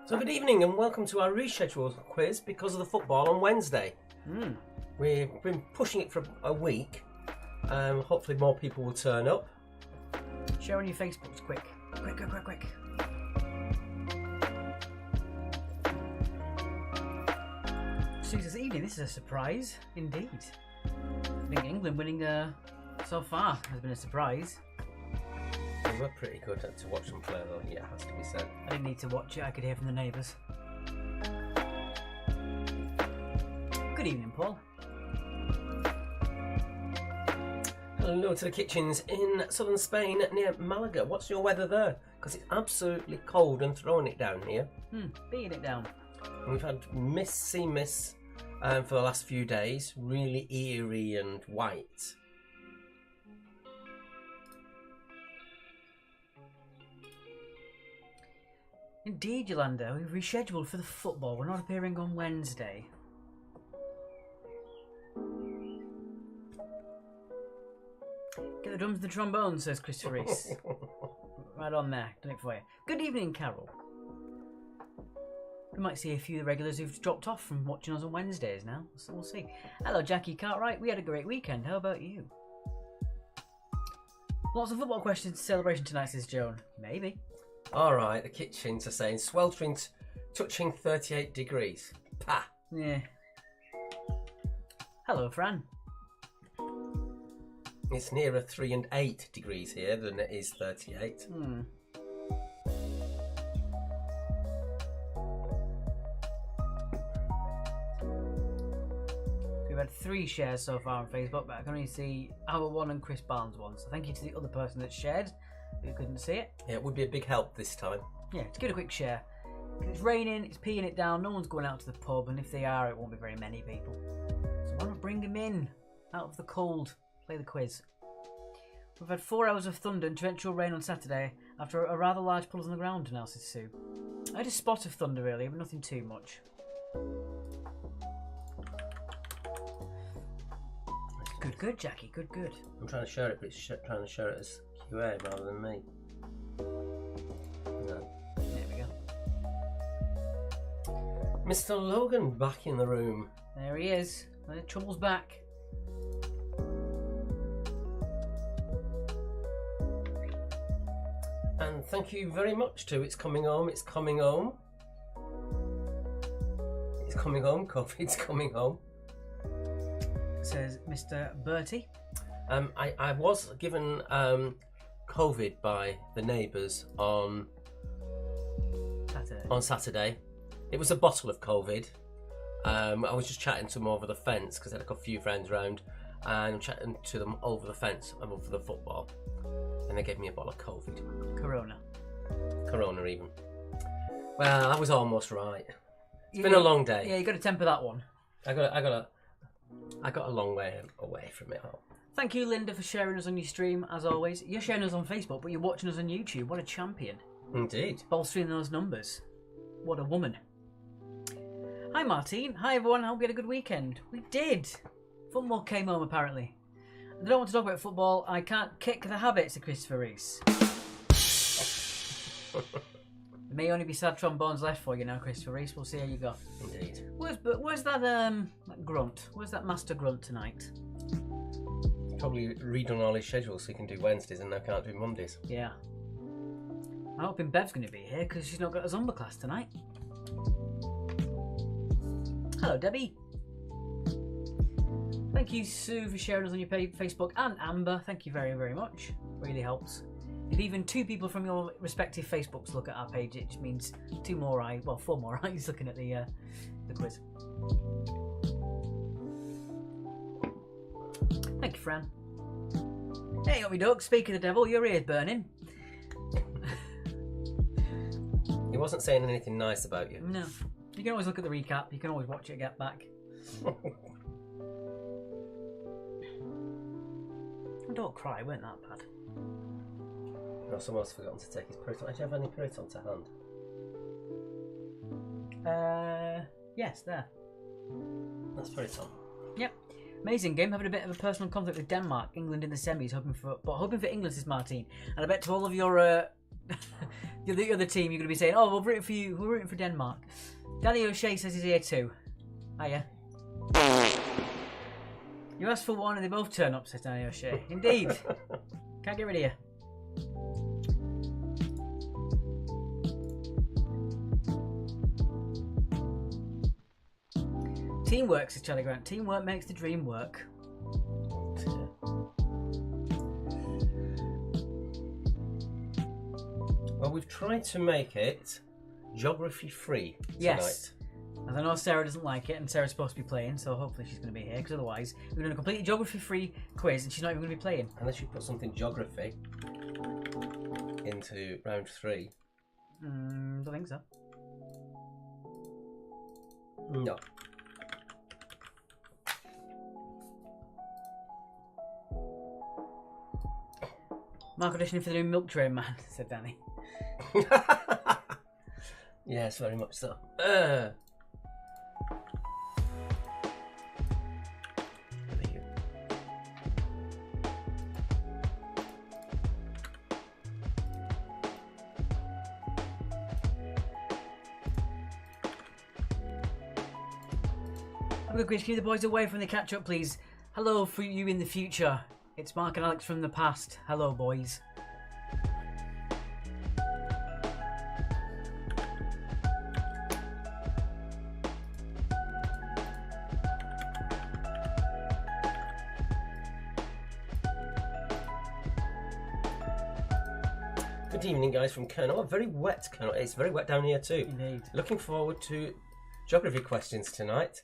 So good evening and welcome to our rescheduled quiz because of the football on Wednesday. We've been pushing it for a week. Hopefully more people will turn up. Share on your Facebooks, quick. Quick. Sue's evening, this is a surprise, indeed. I think England winning so far has been a surprise. They were pretty good to watch them play though, yeah, it has to be said. I didn't need to watch it, I could hear from the neighbours. Good evening, Paul. Hello to the kitchens in southern Spain near Malaga. What's your weather there? Because it's absolutely cold and throwing it down here. Beating it down. And we've had sea mist for the last few days, really eerie and white. Indeed, Yolanda, we've rescheduled for the football. We're not appearing on Wednesday. Get the drums and the trombone, says Christopher Reese. Right on there, done it for you. Good evening, Carol. We might see a few of the regulars who've dropped off from watching us on Wednesdays now, so we'll see. Hello, Jackie Cartwright. We had a great weekend. How about you? Lots of football questions to celebration tonight, says Joan. Maybe. Alright, the kitchens are saying sweltering, touching 38 degrees. Pah! Yeah. Hello, Fran. It's nearer 3 and 8 degrees here than it is 38. We've had 3 shares so far on Facebook, but I can only see our one and Chris Barnes one. So thank you to the other person that shared, who couldn't see it. Yeah, it would be a big help this time. Yeah, to give it a quick share. It's raining, it's peeing it down, no one's going out to the pub, and if they are, it won't be very many people. So why not bring them in, out of the cold, play the quiz. We've had 4 hours of thunder and torrential rain on Saturday after a rather large puddles on the ground, now says Sue. I had a spot of thunder earlier, but nothing too much. Good, Jackie, good. I'm trying to share it, but it's trying to share it as QA rather than me. No. There we go. Mr. Logan back in the room. There he is. The trouble's back. And thank you very much to It's Coming Home, It's Coming Home. It's coming home, COVID's coming home. Says Mr. Bertie. I was given COVID by the neighbours on Saturday. It was a bottle of COVID. I was just chatting to them over the fence because I had a few friends around, and I'm chatting to them over the fence over the football, and they gave me a bottle of COVID. Corona even. Well, I was almost right. It's been a long day. Yeah, you got to temper that one. I got a long way away from it all. Thank you, Linda, for sharing us on your stream, as always. You're sharing us on Facebook, but you're watching us on YouTube. What a champion. Indeed. Bolstering those numbers. What a woman. Hi, Martine. Hi, everyone. I hope you had a good weekend. We did. Football came home, apparently. I don't want to talk about football. I can't kick the habit, said Christopher Reese. There may only be sad trombones left for you now, Christopher Reese. We'll see how you go. Indeed. Where's that grunt? Where's that master grunt tonight? Probably redone all his schedules so he can do Wednesdays and now can't do Mondays. Yeah. I'm hoping Bev's going to be here because she's not got a Zumba class tonight. Hello, Debbie. Thank you, Sue, for sharing us on your Facebook, and Amber. Thank you very, very much. Really helps. If even 2 people from your respective Facebooks look at our page, it just means 4 more eyes looking at the quiz. Thank you, Fran. Hey, up me duck. Speak of the devil, your ear's burning. He wasn't saying anything nice about you. No. You can always look at the recap. You can always watch it get back. Don't cry, it weren't that bad. No, someone else forgotten to take his Puriton. Do you have any Puriton to hand? Yes, there. That's Puriton. Yep. Amazing game, having a bit of a personal conflict with Denmark. England in the semis, hoping for England, says Martine. And I bet to all of your The other team, you're going to be saying, "Oh, we're rooting for you. We're rooting for Denmark." Danny O'Shea says he's here too. Hiya. You asked for one and they both turn up, says Danny O'Shea. Indeed. Can't get rid of you. Teamwork, says Charlie Grant. Teamwork makes the dream work. Well, we've tried to make it geography free tonight. Yes. And I know Sarah doesn't like it, and Sarah's supposed to be playing, so hopefully she's going to be here, because otherwise we're doing a completely geography-free quiz, and she's not even going to be playing. Unless you put something geography into round 3. Don't think so. No. Mark auditioning for the new Milk Train Man, said Danny. Yes, very much so. Have a good quiz. Can you the boys away from the catch up, please? Hello for you in the future. It's Mark and Alex from the past. Hello, boys. Good evening, guys, from Colonel. A very wet Colonel. It's very wet down here too. Indeed. Looking forward to geography questions tonight.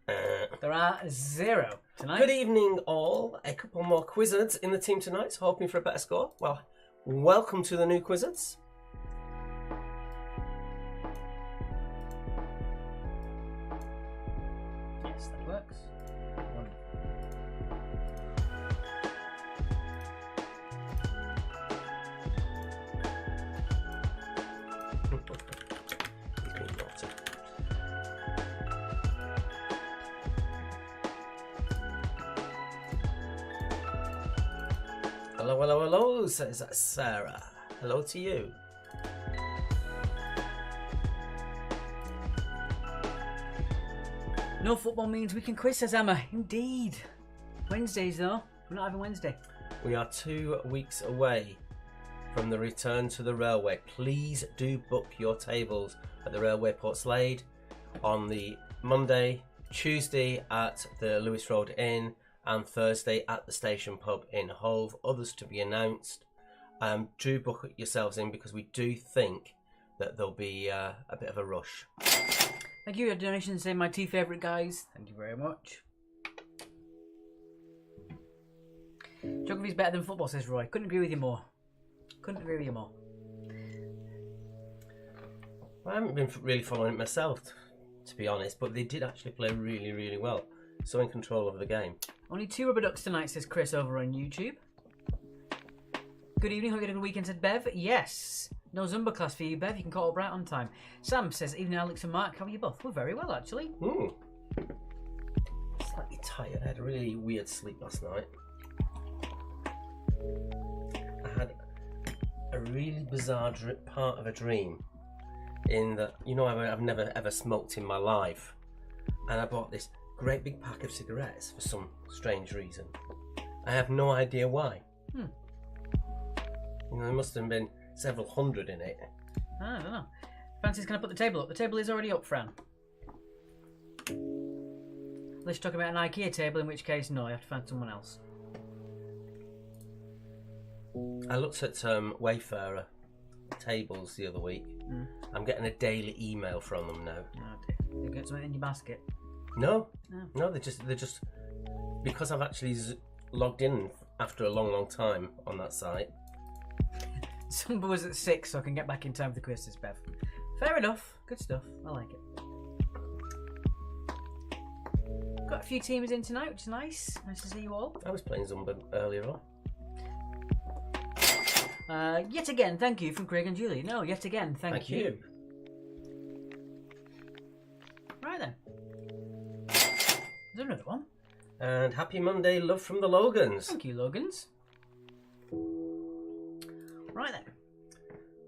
There are 0 tonight. Good evening, all. A couple more Quizzards in the team tonight, hoping for a better score. Well, welcome to the new Quizzards. Yes, that works. He's been naughty. Hello, hello, hello, says Sarah. Hello to you. No football means we can quiz, says Emma. Indeed. Wednesdays, though. We're not having Wednesday. We are 2 weeks away from the return to the railway. Please do book your tables at the railway Port Slade on the Monday, Tuesday at the Lewis Road Inn, and Thursday at the Station Pub in Hove. Others to be announced. Do book yourselves in because we do think that there'll be a bit of a rush. Thank you for your donation, saying my 2 favourite guys. Thank you very much. Geography's better than football, says Roy. Couldn't agree with you more. Couldn't agree with you more. I haven't been really following it myself, to be honest, but they did actually play really, really well. So in control of the game. Only 2 rubber ducks tonight, says Chris over on YouTube. Good evening, hope you had a good weekend, said Bev. Yes. No Zumba class for you, Bev. You can call up right on time. Sam says, evening, Alex and Mark. How are you both? We're very well, actually. Slightly tired. I had a really weird sleep last night. I had a really bizarre part of a dream in that, you know, I've never ever smoked in my life. And I bought this great big pack of cigarettes for some strange reason. I have no idea why. You know, there must have been several hundred in it. I don't know. Francis, can I put the table up? The table is already up, Fran. Let's talk about an IKEA table, in which case, no, you have to find someone else. I looked at Wayfarer tables the other week. I'm getting a daily email from them now. Oh dear. You get something in your basket? No, they're just because I've actually logged in after a long time on that site. Zumba was at 6, so I can get back in time for the quiz, says Bev. Fair enough. Good stuff. I like it. Got a few teams in tonight, which is nice. Nice to see you all. I was playing Zumba earlier on. Yet again, thank you from Craig and Julie. No, yet again, thank you. Right then. Is there another one? And happy Monday, love from the Logans. Thank you, Logans. Right then.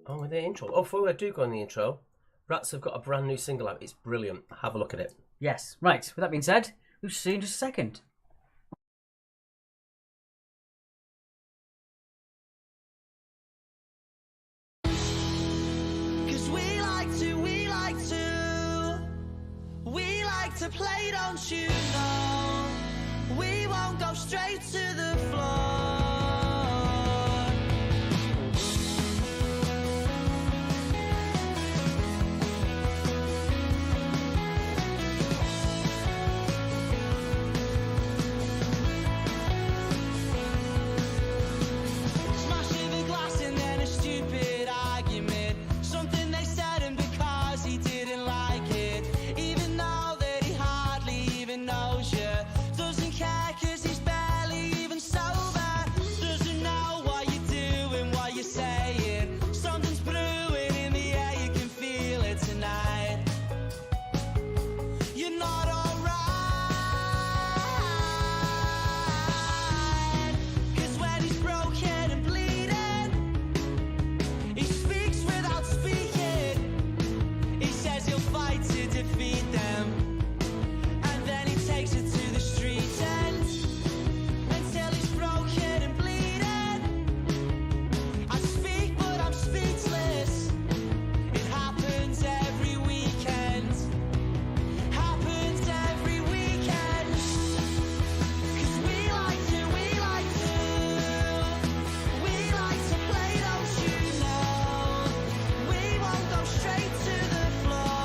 Oh, with the intro. Oh, before I do go on the intro, Rats have got a brand new single out. It's brilliant. Have a look at it. Yes. Right. With that being said, we'll see you in just a second. To play, don't you know? We won't go straight to the floor. Smashing the glass and then a stupid argument. Something they said and because he didn't like it. Even though knows you, doesn't care cause he's barely even sober, doesn't know what you're doing, what you're saying, something's brewing in the air, you can feel it tonight, you're not alright, cause when he's broken and bleeding, he speaks without speaking, he says he'll fight to defeat them, takes it to the street end until he's broken and bleeding. I speak but I'm speechless. It happens every weekend. Happens every weekend. Cause we like to play, don't you know? We won't go straight to the floor.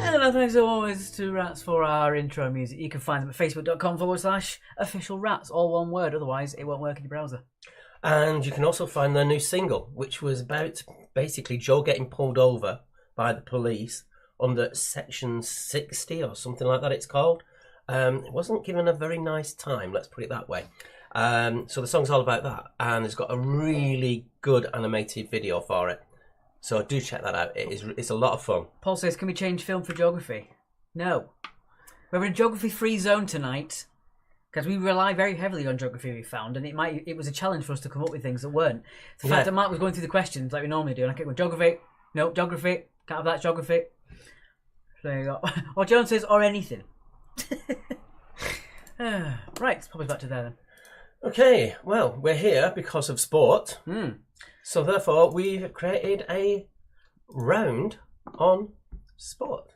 Hello, thanks as always to Rats for our intro music. You can find them at facebook.com/officialrats, all one word, otherwise it won't work in your browser. And you can also find their new single, which was about basically Joe getting pulled over by the police under Section 60 or something like that it's called. It wasn't given a very nice time, let's put it that way. So the song's all about that, and it's got a really good animated video for it. So do check that out. It's a lot of fun. Paul says, can we change film for geography? No. We're in a geography-free zone tonight because we rely very heavily on geography, we found, and it was a challenge for us to come up with things that weren't. The fact that Mark was going through the questions like we normally do, and I kept going, geography, no, geography, can't have that, geography. So there you go. Or John says, or anything. Right, let's pop us back to there then. Okay, well, we're here because of sport. So therefore, we've created a round on sport.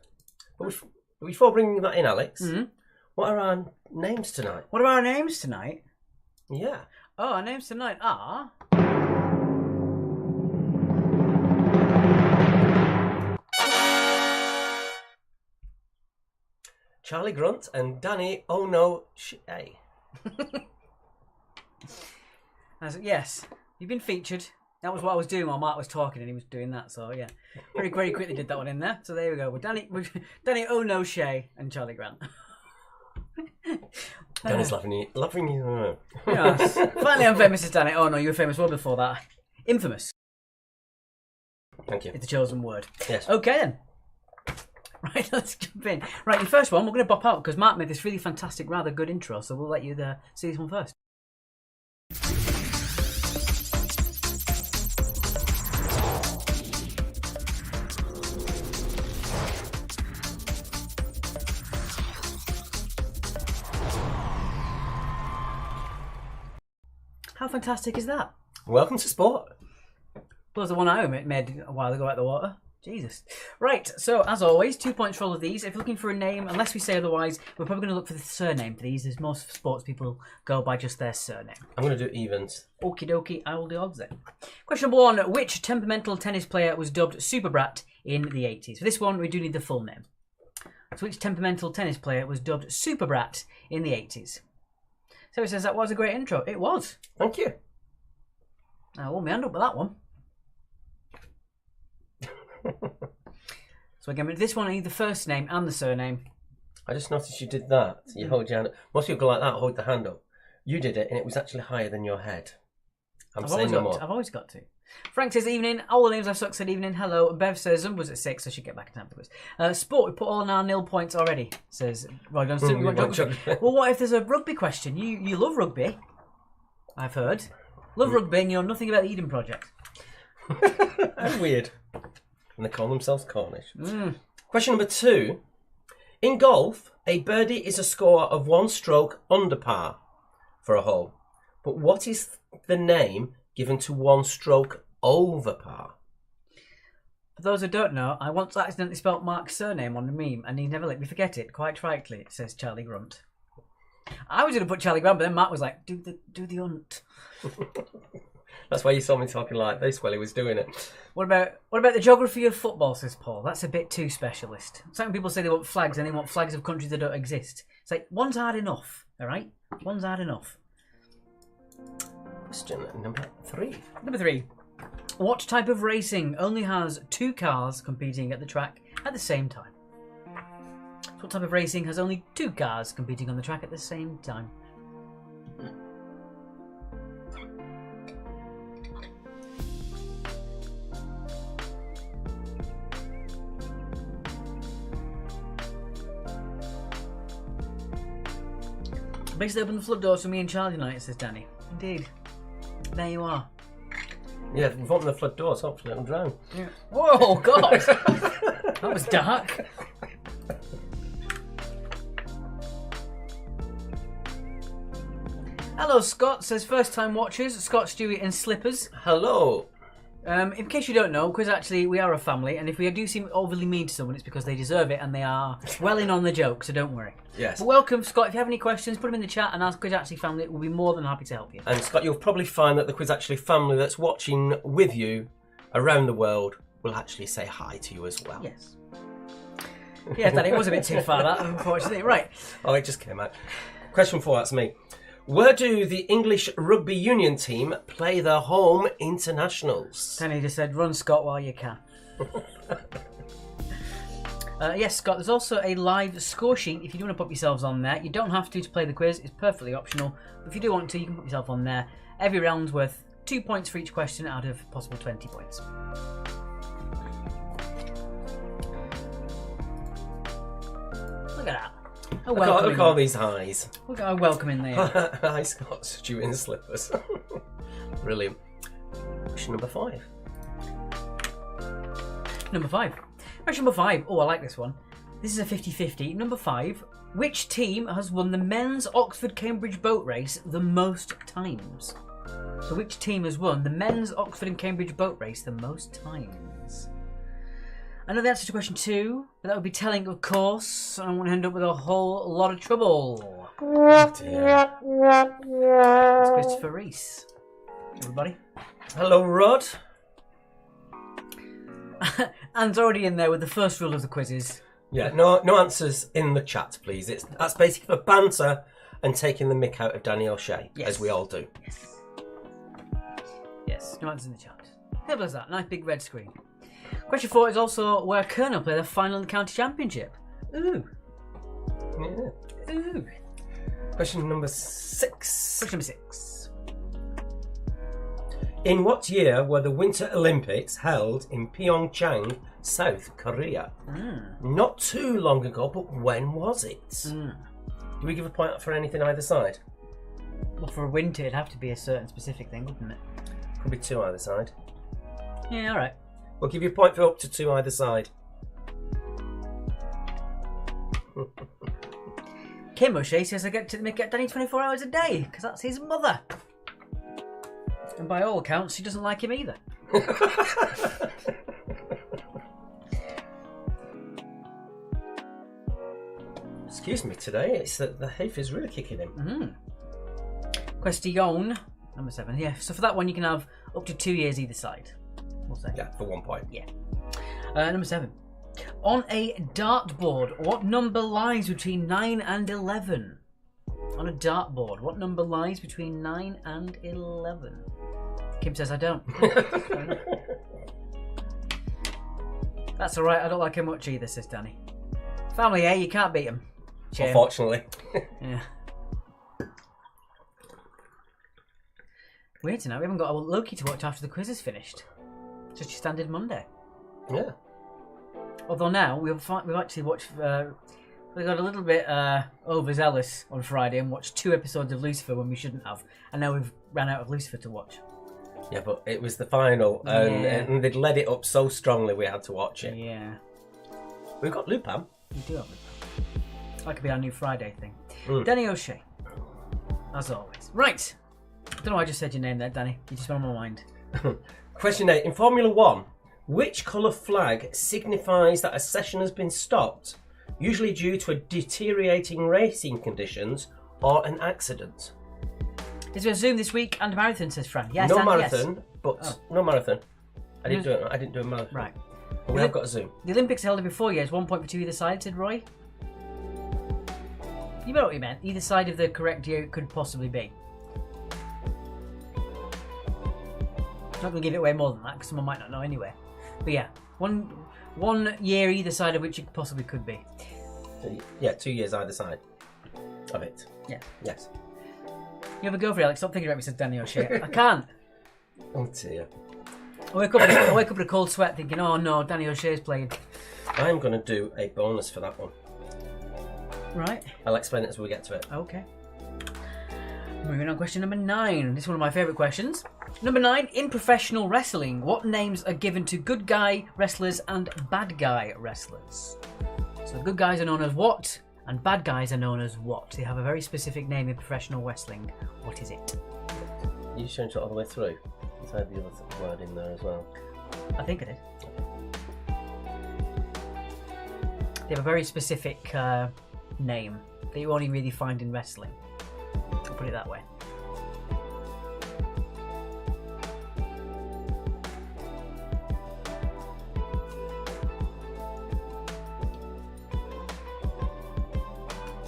But before bringing that in, Alex, what are our names tonight? What are our names tonight? Yeah. Oh, our names tonight are... Charlie Grunt and Danny Oh No Shay. Yes, you've been featured. That was what I was doing while Mark was talking, and he was doing that. So yeah, very quickly did that one in there. So there we go. With Danny Oh No Shay and Charlie Grant. Danny's laughing you. Yes. Finally, I'm famous as Danny. Oh no, you were famous well before that. Infamous. Thank you. It's the chosen word. Yes. Okay then. Right, let's jump in. Right, your first one, we're going to bop out because Mark made this really fantastic, rather good intro. So we'll let you see this one first. How fantastic is that? Welcome to sport. Well, there's the one I made a while ago out the water. Jesus. Right, so as always, 2 points for all of these. If you're looking for a name, unless we say otherwise, we're probably going to look for the surname for these, as most sports people go by just their surname. I'm going to do evens. Okie dokie, I will do odds then. Question number 1. Which temperamental tennis player was dubbed Super Brat in the 80s? For this one, we do need the full name. So which temperamental tennis player was dubbed Super Brat in the 80s? So it says that was a great intro. It was. Thank you. I won't be hand up with that one. So again, with this one, I need the first name and the surname. I just noticed you did that. You hold your hand up. Most people go like that, hold the hand up. You did it, and it was actually higher than your head. I've always got to. Frank says, evening. All the names I've sucked said evening. Hello. Bev says, was at 6, so I should get back in time for this. Sport, we put all in our nil points already, says Roy Johnston. Well, what if there's a rugby question? You love rugby, I've heard. Love rugby, and you know nothing about the Eden Project. That's weird. And they call themselves Cornish. Question number 2. In golf, a birdie is a score of 1 stroke under par for a hole. But what is the name given to 1 stroke over par? For those who don't know, I once accidentally spelt Mark's surname on the meme, and he never let me forget it. Quite rightly, it says Charlie Grunt. I was going to put Charlie Grunt, but then Mark was like, do the unt. That's why you saw me talking like this while he was doing it. What about the geography of football, says Paul? That's a bit too specialist. Some people say they want flags, and they want flags of countries that don't exist. It's like, one's hard enough, all right? One's hard enough. Question number 3. Number 3. What type of racing only has 2 cars competing at the track at the same time? What type of racing has only 2 cars competing on the track at the same time? Basically open the flood doors for me and Charlie tonight, says Danny. Indeed. There you are. Yeah, we've opened the flood doors, hopefully it'll drown. Yeah. Whoa, God! That was dark. Hello, Scott, says first time watchers, Scott, Stewie and Slippers. Hello. In case you don't know, because actually we are a family, and if we do seem overly mean to someone, it's because they deserve it and they are well in on the joke, so don't worry. Yes. But welcome, Scott. If you have any questions, put them in the chat, and our Quiz Actually family will be more than happy to help you. And Scott, you'll probably find that the Quiz Actually family that's watching with you around the world will actually say hi to you as well. Yes. Yeah, Danny, it was a bit too far, that, unfortunately. Right. Oh, it just came out. Question 4, that's me. Where do the English rugby union team play their home internationals? Danny just said, run, Scott, while you can. Yes, Scott, there's also a live score sheet if you do want to put yourselves on there. You don't have to play the quiz, it's perfectly optional. But if you do want to, you can put yourself on there. Every round's worth 2 points for each question out of possible 20 points. Look at that. Look at all these highs. Look at how welcoming they are. Hi, Scott, Stewie and Slippers. Brilliant. Question number 5. Number 5. Question number 5. Oh, I like this one. This is a 50-50. Number 5. Which team has won the men's Oxford-Cambridge boat race the most times? So which team has won the men's Oxford and Cambridge boat race the most times? I know the answer to question 2, but that would be telling, of course. I don't want to end up with a whole lot of trouble. Oh dear. It's Christopher Reese. Everybody. Hello, Rod. Anne's already in there with the first rule of the quizzes. Yeah, no answers in the chat, please. That's basically for banter and taking the mick out of Danny O'Shea, yes. As we all do. Yes. Yes, no answers in the chat. Simple as that. Nice big red screen. Question 4 is also where Colonel played the final in the county championship. Ooh. Yeah. Ooh. Question number 6. Question number 6. In what year were the Winter Olympics held in Pyeongchang, South Korea? Not too long ago, but when was it? Do we give a point for anything either side? Well, for a winter, it'd have to be a certain specific thing, wouldn't it? Could be 2 either side. Yeah, alright. We'll give you a point for up to 2 either side. Kim O'Shea says I get Danny 24 hours a day, because that's his mother. And by all accounts, she doesn't like him either. Excuse me, today it's the heifer is really kicking in. Question number 7. Yeah, so for that one you can have up to 2 years either side. We'll say. Yeah, for 1 point. Yeah. Number 7. On a dartboard, what number lies between 9 and 11? On a dartboard, what number lies between 9 and 11? Kim says I don't. That's alright, I don't like him much either, says Danny. Family A, you can't beat him. Shame. Unfortunately. Yeah. Weird tonight, we haven't got a Loki to watch after the quiz is finished. Just your standard Monday. Yeah. Although now we've actually watched. We got a little bit overzealous on Friday and watched 2 episodes of Lucifer when we shouldn't have, and now we've ran out of Lucifer to watch. Yeah, but it was the final, and they'd led it up so strongly we had to watch it. Yeah. We've got Lupin. We do have Lupin. That could be our new Friday thing. Danny O'Shea, as always. Right. I don't know why I just said your name there, Danny. You just went on my mind. Question 8. In Formula 1, which colour flag signifies that a session has been stopped, usually due to a deteriorating racing conditions or an accident? Is there a Zoom this week and a marathon, says Fran? Yes, no and marathon, yes. but no marathon. I didn't do a marathon. Right. But we have got a Zoom. The Olympics held every 4 years, 1 point for 2 either side, said Roy. You know what he meant. Either side of the correct year it could possibly be. I'm not going to give it away more than that because someone might not know anyway. But yeah, one year either side of which it possibly could be. Yeah, 2 years either side of it. Yeah. Yes. You have a go for it, Alex. Stop thinking about me, says Danny O'Shea. I can't. Oh dear. I wake up in a cold sweat thinking, oh no, Danny O'Shea's playing. I'm going to do a bonus for that one. Right. I'll explain it as we get to it. Okay. Moving on, question number 9. This is one of my favourite questions. Number 9, in professional wrestling, what names are given to good guy wrestlers and bad guy wrestlers? So good guys are known as what, and bad guys are known as what? They have a very specific name in professional wrestling. What is it? You changed it all the way through. I had the other word in there as well. I think I did. They have a very specific name that you only really find in wrestling. I'll put it that way.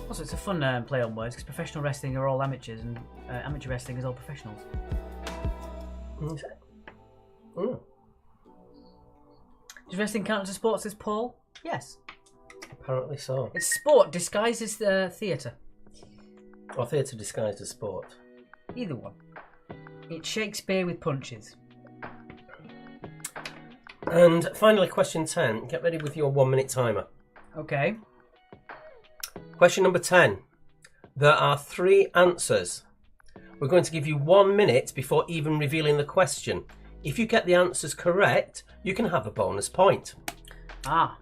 Also, it's a fun play on words because professional wrestling are all amateurs and amateur wrestling is all professionals. Is it? Mm. Does wrestling count as a sport, says Paul? Yes. Apparently so. It's sport disguised as theatre. Or theatre disguised as sport. Either one. It's Shakespeare with punches. And finally, question 10. Get ready with your 1 minute timer. Okay. Question number 10. There are 3 answers. We're going to give you 1 minute before even revealing the question. If you get the answers correct, you can have a bonus point. Ah.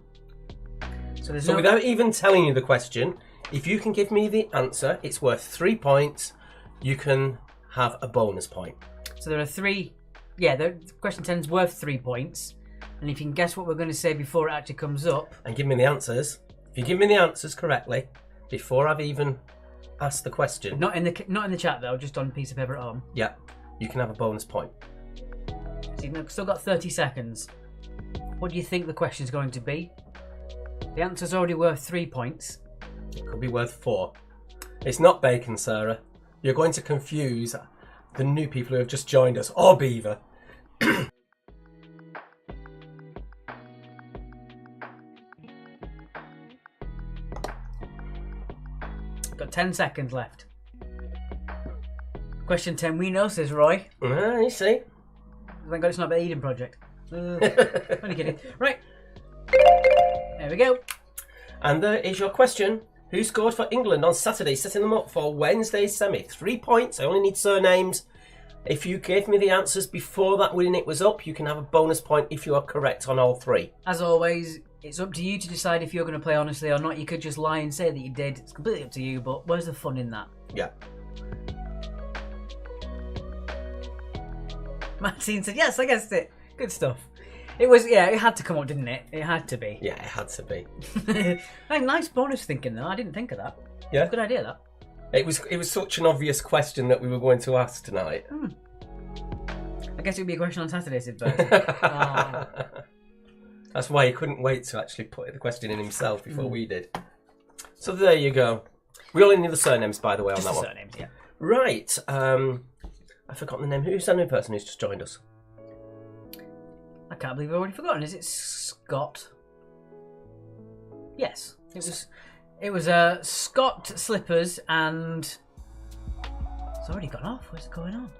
So without even telling you the question, if you can give me the answer, it's worth 3 points. You can have a bonus point. So there are 3. Yeah, question 10 is worth 3 points. And if you can guess what we're going to say before it actually comes up. And give me the answers. If you give me the answers correctly, before I've even asked the question. Not in the chat though, just on a piece of paper at home. Yeah, you can have a bonus point. So you've still got 30 seconds. What do you think the question is going to be? The answer's already worth 3 points. It could be worth 4. It's not bacon, Sarah. You're going to confuse the new people who have just joined us, or Beaver. Got 10 seconds left. Question 10 we know, says Roy. You see. Thank God it's not the Eden Project. Only kidding. Right. There we go. And there is your question. Who scored for England on Saturday, setting them up for Wednesday's semi? 3 points. I only need surnames. If you gave me the answers before that winning it was up, you can have a bonus point if you are correct on all 3. As always, it's up to you to decide if you're going to play honestly or not. You could just lie and say that you did. It's completely up to you, but where's the fun in that? Yeah. Martine said, yes, I guessed it. Good stuff. It was, yeah, it had to come up, didn't it? It had to be. Yeah, it had to be. Hey, nice bonus thinking, though. I didn't think of that. Yeah. Good idea, that. It was such an obvious question that we were going to ask tonight. I guess it would be a question on Saturday, Sid Bertie. Oh. That's why he couldn't wait to actually put the question in himself before we did. So there you go. We only need the surnames, by the way, on Just that the one. surnames, yeah. Right. I've forgotten the name. Who's the new person who's just joined us? I can't believe I've already forgotten. Is it Scott? Yes. It was Scott Slippers and... It's already gone off. What's going on?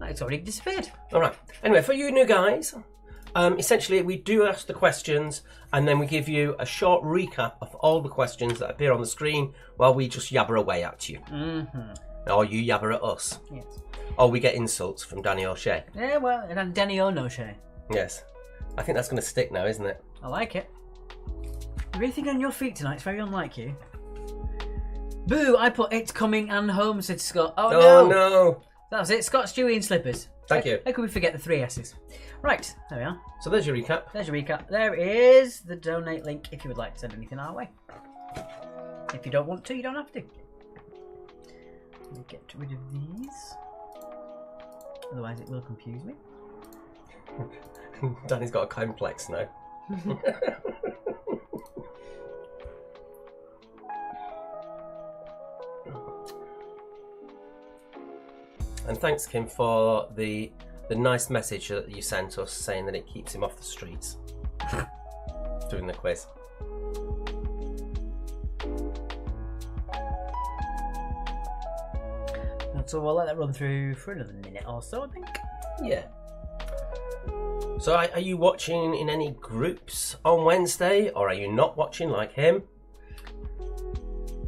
It's already disappeared. All right. Anyway, for you new guys, essentially we do ask the questions and then we give you a short recap of all the questions that appear on the screen while we just yabber away at you. Mm-hmm. Or you yabber at us. Yes. Or we get insults from Danny O'Shea. Yeah, well, and Danny O'Shea. Yes. I think that's going to stick now, isn't it? I like it. You really think on your feet tonight? It's very unlike you. Boo! I put It's Coming and Home, said Scott. Oh no! That was it. Scott, Stewie and Slippers. Thank you. How could we forget the 3 S's? Right, there we are. So there's your recap. There's your recap. There is the donate link if you would like to send anything our way. If you don't want to, you don't have to. Let me get rid of these. Otherwise it will confuse me. Danny's got a complex now. And thanks, Kim, for the nice message that you sent us saying that it keeps him off the streets doing the quiz. So we'll let that run through for another minute or so, I think. Yeah. So are you watching in any groups on Wednesday, or are you not watching like him?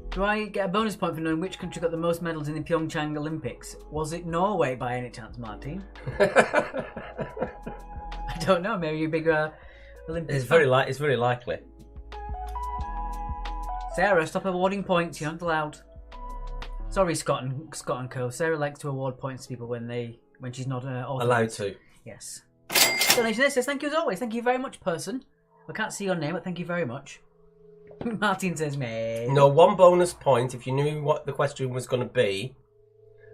Do I get a bonus point for knowing which country got the most medals in the Pyeongchang Olympics? Was it Norway by any chance, Martin? I don't know. Maybe you're a bigger Olympics It's fan. very likely. Sarah, stop awarding points. You're not allowed. Sorry, Scott and Co. Sarah likes to award points to people when she's not authorized. Allowed to. Yes. Donation this says thank you as always. Thank you very much, person. I can't see your name, but thank you very much. Martin says me. No, 1 bonus point if you knew what the question was going to be,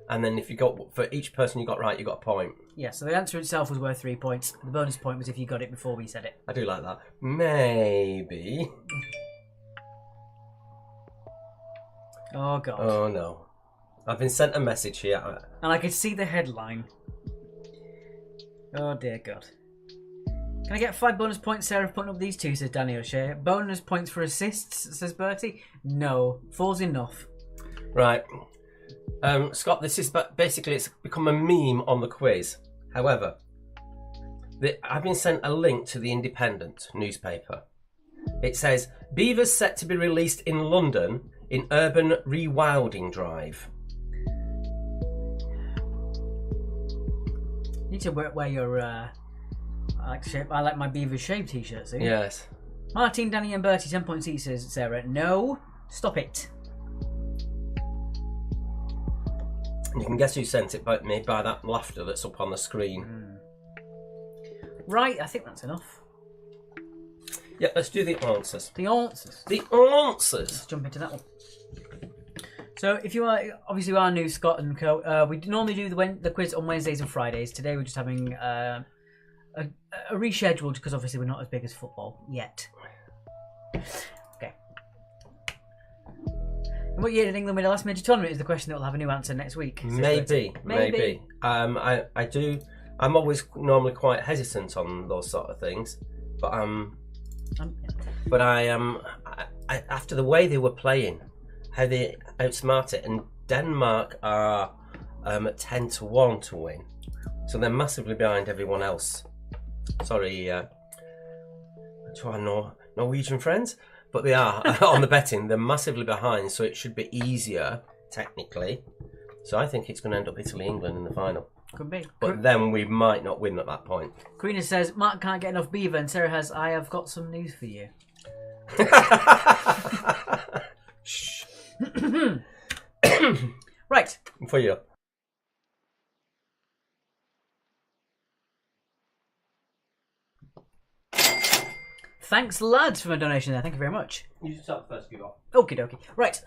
and then if you got for each person you got right, you got a point. Yeah, so the answer itself was worth 3 points. The bonus point was if you got it before we said it. I do like that. Maybe. Oh god. Oh no. I've been sent a message here. And I could see the headline. Oh dear God. Can I get 5 bonus points, Sarah, for putting up these 2, says Danny O'Shea. Bonus points for assists, says Bertie. No. 4's enough. Right. Scott, this is basically, it's become a meme on the quiz. However, I've been sent a link to the Independent newspaper. It says, beavers set to be released in London in urban rewilding drive. You need to wear your I like my beaver shape t-shirt, see? Yes. Martin, Danny and Bertie, 10 points each, says Sarah. No, stop it. You can guess who sent it by me by that laughter that's up on the screen. Right, I think that's enough. Yeah, let's do the answers. The answers. The answers. Let's jump into that one. So, if you are obviously we are new, Scott and Co. We normally do the quiz on Wednesdays and Fridays. Today we're just having a rescheduled because obviously we're not as big as football yet. Okay. And what year did England win the last major tournament is the question that will have a new answer next week. Maybe. I'm always normally quite hesitant on those sort of things, but after the way they were playing, how they outsmart it, and Denmark are 10-1 to win, so they're massively behind everyone else. Sorry to our Norwegian friends, but they are on the betting. They're massively behind, so it should be easier technically. So I think it's going to end up Italy-England in the final. Could be. But then we might not win at that point. Karina says, Mark can't get enough beaver, and Sarah has, I have got some news for you. Shh. Right. For you. Thanks, lads, for my donation there. Thank you very much. You should start the first few off. Okie dokie. Right.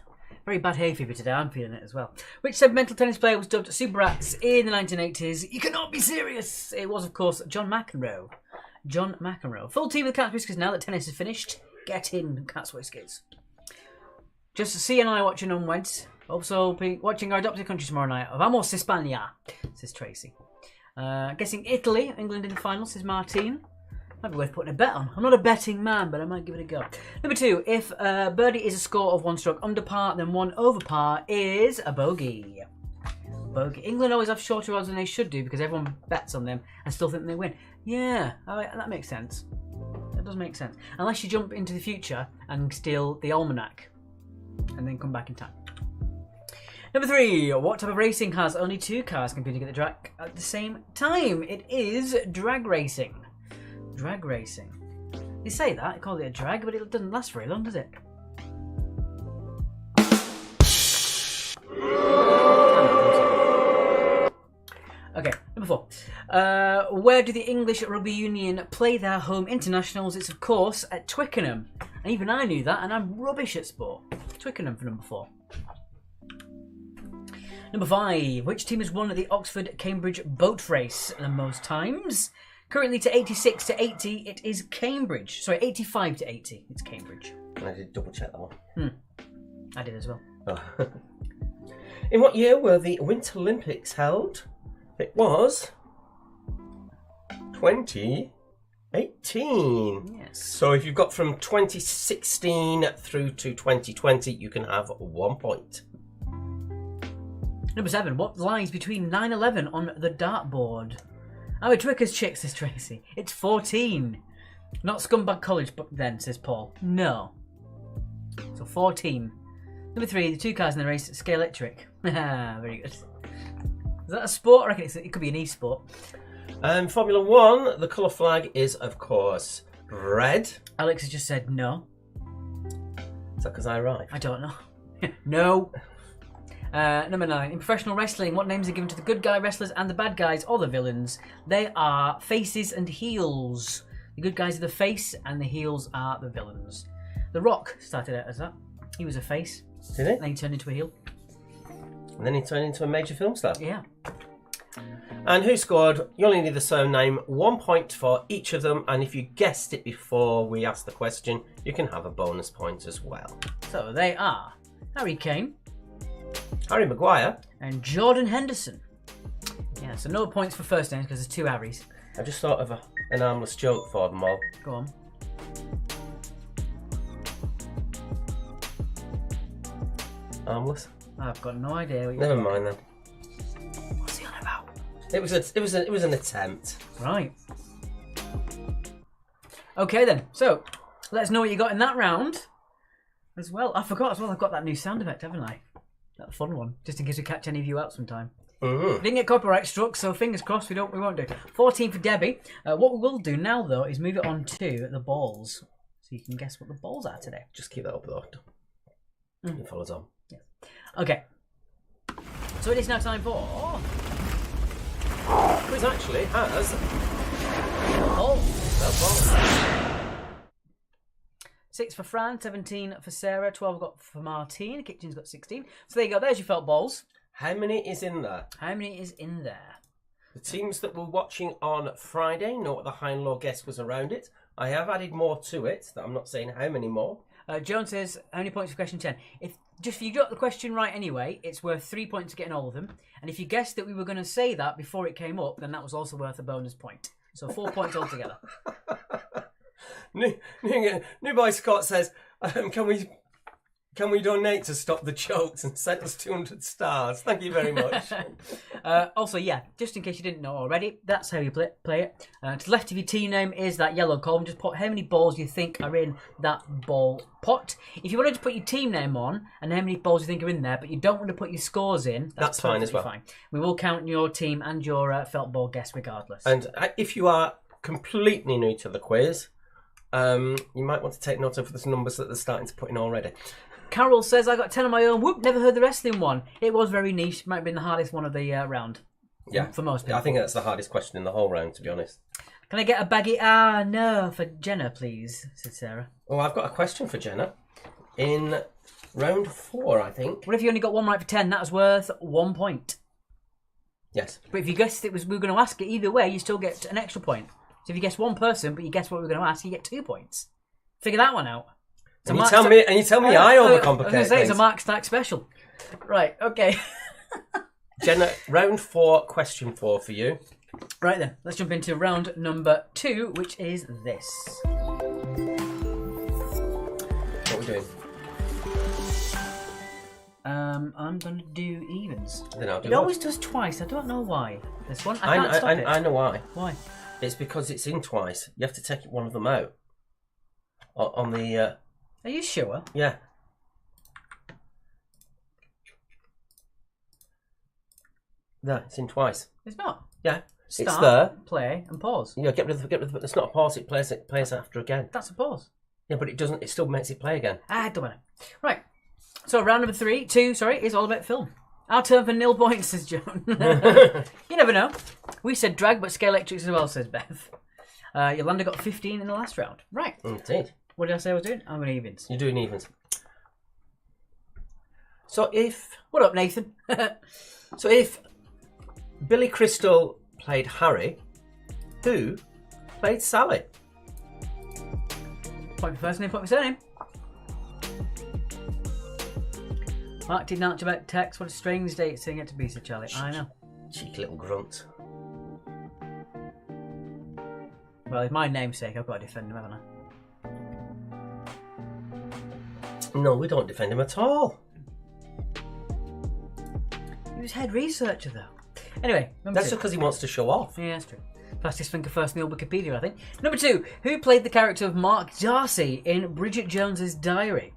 Very bad hay fever today. I'm feeling it as well. Which mental tennis player was dubbed Super Rats in the 1980s? You cannot be serious. It was, of course, John McEnroe. John McEnroe. Full team with Cat's Whiskers now that tennis is finished. Get in, Cat's Whiskers. Just C and I watching onwards. Also watching our adopted country tomorrow night. Vamos España, says Tracy. Guessing Italy, England in the final, says Martine. Might be worth putting a bet on. I'm not a betting man, but I might give it a go. Number 2, if birdie is a score of 1 stroke under par, then 1 over par is a bogey. Bogey. England always have shorter odds than they should do because everyone bets on them and still think they win. Yeah, that makes sense. That does make sense. Unless you jump into the future and steal the almanac and then come back in time. Number 3, what type of racing has only 2 cars competing at the track at the same time? It is drag racing. Drag racing. You say that, you call it a drag, but it doesn't last very long, does it? Okay, number 4. Where do the English Rugby Union play their home internationals? It's, of course, at Twickenham. And even I knew that, and I'm rubbish at sport. Twickenham for number 4. Number 5. Which team has won the Oxford-Cambridge boat race the most times? Currently to 86 to 80, it is Cambridge. Sorry, 85 to 80, it's Cambridge. I did double check that one. I did as well. Oh. In what year were the Winter Olympics held? It was 2018. Yes. So if you've got from 2016 through to 2020, you can have 1 point. Number 7. What lies between 9/11 on the dartboard? Our Twicker's chick, says Tracy. It's 14. Not Scumbag College, but then, says Paul. No. So 14. Number 3, the 2 cars in the race, Scalextric. Very good. Is that a sport? I reckon it could be an e-sport. Formula 1, the colour flag is, of course, red. Alex has just said no. Is that because I arrived? I don't know. No. Number 9. In professional wrestling, what names are given to the good guy wrestlers and the bad guys or the villains? They are faces and heels. The good guys are the face and the heels are the villains. The Rock started out as that. He was a face. Did he? Then he turned into a heel. And then he turned into a major film star. Yeah. And who scored? You only need the surname. 1 point for each of them. And if you guessed it before we asked the question, you can have a bonus point as well. So they are Harry Kane, Harry Maguire. and Jordan Henderson. Yeah, so no points for first names because there's 2 Harrys. I just thought of an harmless joke for them all. Go on. Harmless? I've got no idea what you're Never mind then. What's he on about? It was an attempt. Right. Okay then. So let us know what you got in that round. As well. I forgot as well. I've got that new sound effect, haven't I? That fun one. Just in case we catch any of you out sometime. Mm-hmm. Didn't get copyright struck, so fingers crossed we won't do it. 14 for Debbie. What we will do now though is move it on to the balls, so you can guess what the balls are today. Just keep that up though. It follows on. Yeah. Okay. So it is now time for Quiz actually has balls. no balls. 6 for Fran, 17 for Sarah, 12 got for Martine. Kitchen's got 16. So there you go. There's your felt balls. How many is in there? How many is in there? The teams that were watching on Friday know what the high and low guess was around it. I have added more to it. That I'm not saying how many more. Joan says, how many points for question 10? If you got the question right anyway, it's worth 3 points for getting all of them. And if you guessed that we were going to say that before it came up, then that was also worth a bonus point. So 4 points altogether. New Boy Scott says, can we donate to stop the jokes and send us 200 stars? Thank you very much. Also, yeah, just in case you didn't know already, that's how you play it. To the left of your team name is that yellow column. Just put how many balls you think are in that ball pot. If you wanted to put your team name on and how many balls you think are in there, but you don't want to put your scores in, that's fine as well. Fine. We will count your team and your felt ball guess regardless. And if you are completely new to the quiz, you might want to take note of the numbers that they're starting to put in already. Carol says, I got 10 on my own. Whoop, never heard the wrestling one. It was very niche. Might have been the hardest one of the round. Yeah. For most people. I think that's the hardest question in the whole round, to be honest. Can I get a baggy ah no for Jenna, please? Said Sarah. Oh, I've got a question for Jenna. In round 4, I think. What if you only got one right for 10? That was worth 1 point. Yes. But if you guessed we were going to ask it either way, you still get an extra point. So if you guess one person, but you guess what we were going to ask, you get 2 points. Figure that one out. And you tell me I overcomplicate I was going to say things. it's a Mark Stack special. Right, okay. Jenna, round 4, question 4 for you. Right then, let's jump into round number 2, which is this. What are we doing? I'm going to do evens. Then I'll do It always does twice. I don't know why. This one, I can't stop it. I know why. Why? It's because it's in twice. You have to take one of them out. On the... Are you sure? Yeah. There, it's in twice. It's not. Yeah. Start, it's there. play, and pause. Yeah, get rid of the... It's not a pause, it plays after again. That's a pause. Yeah, but it still makes it play again. It don't matter. Right. So round number 2, is all about film. Our turn for 0 points, says Joan. You never know. We said drag, but scale electrics as well, says Beth. Yolanda got 15 in the last round. Right. Indeed. What did I say I was doing? I'm going evens. You're doing evens. So if... What up, Nathan? So if Billy Crystal played Harry, who played Sally? Point for first name, point for surname. Mark didn't answer about text. What a strange day it's saying it to be, said Charlie. I know. Cheeky little grunt. Well, it's my namesake. I've got to defend him, haven't I? No, we don't defend him at all. He was head researcher, though. Anyway, That's just because he wants to show off. Yeah, that's true. Fastest finger first in the old Wikipedia, I think. Number 2, who played the character of Mark Darcy in Bridget Jones's Diary?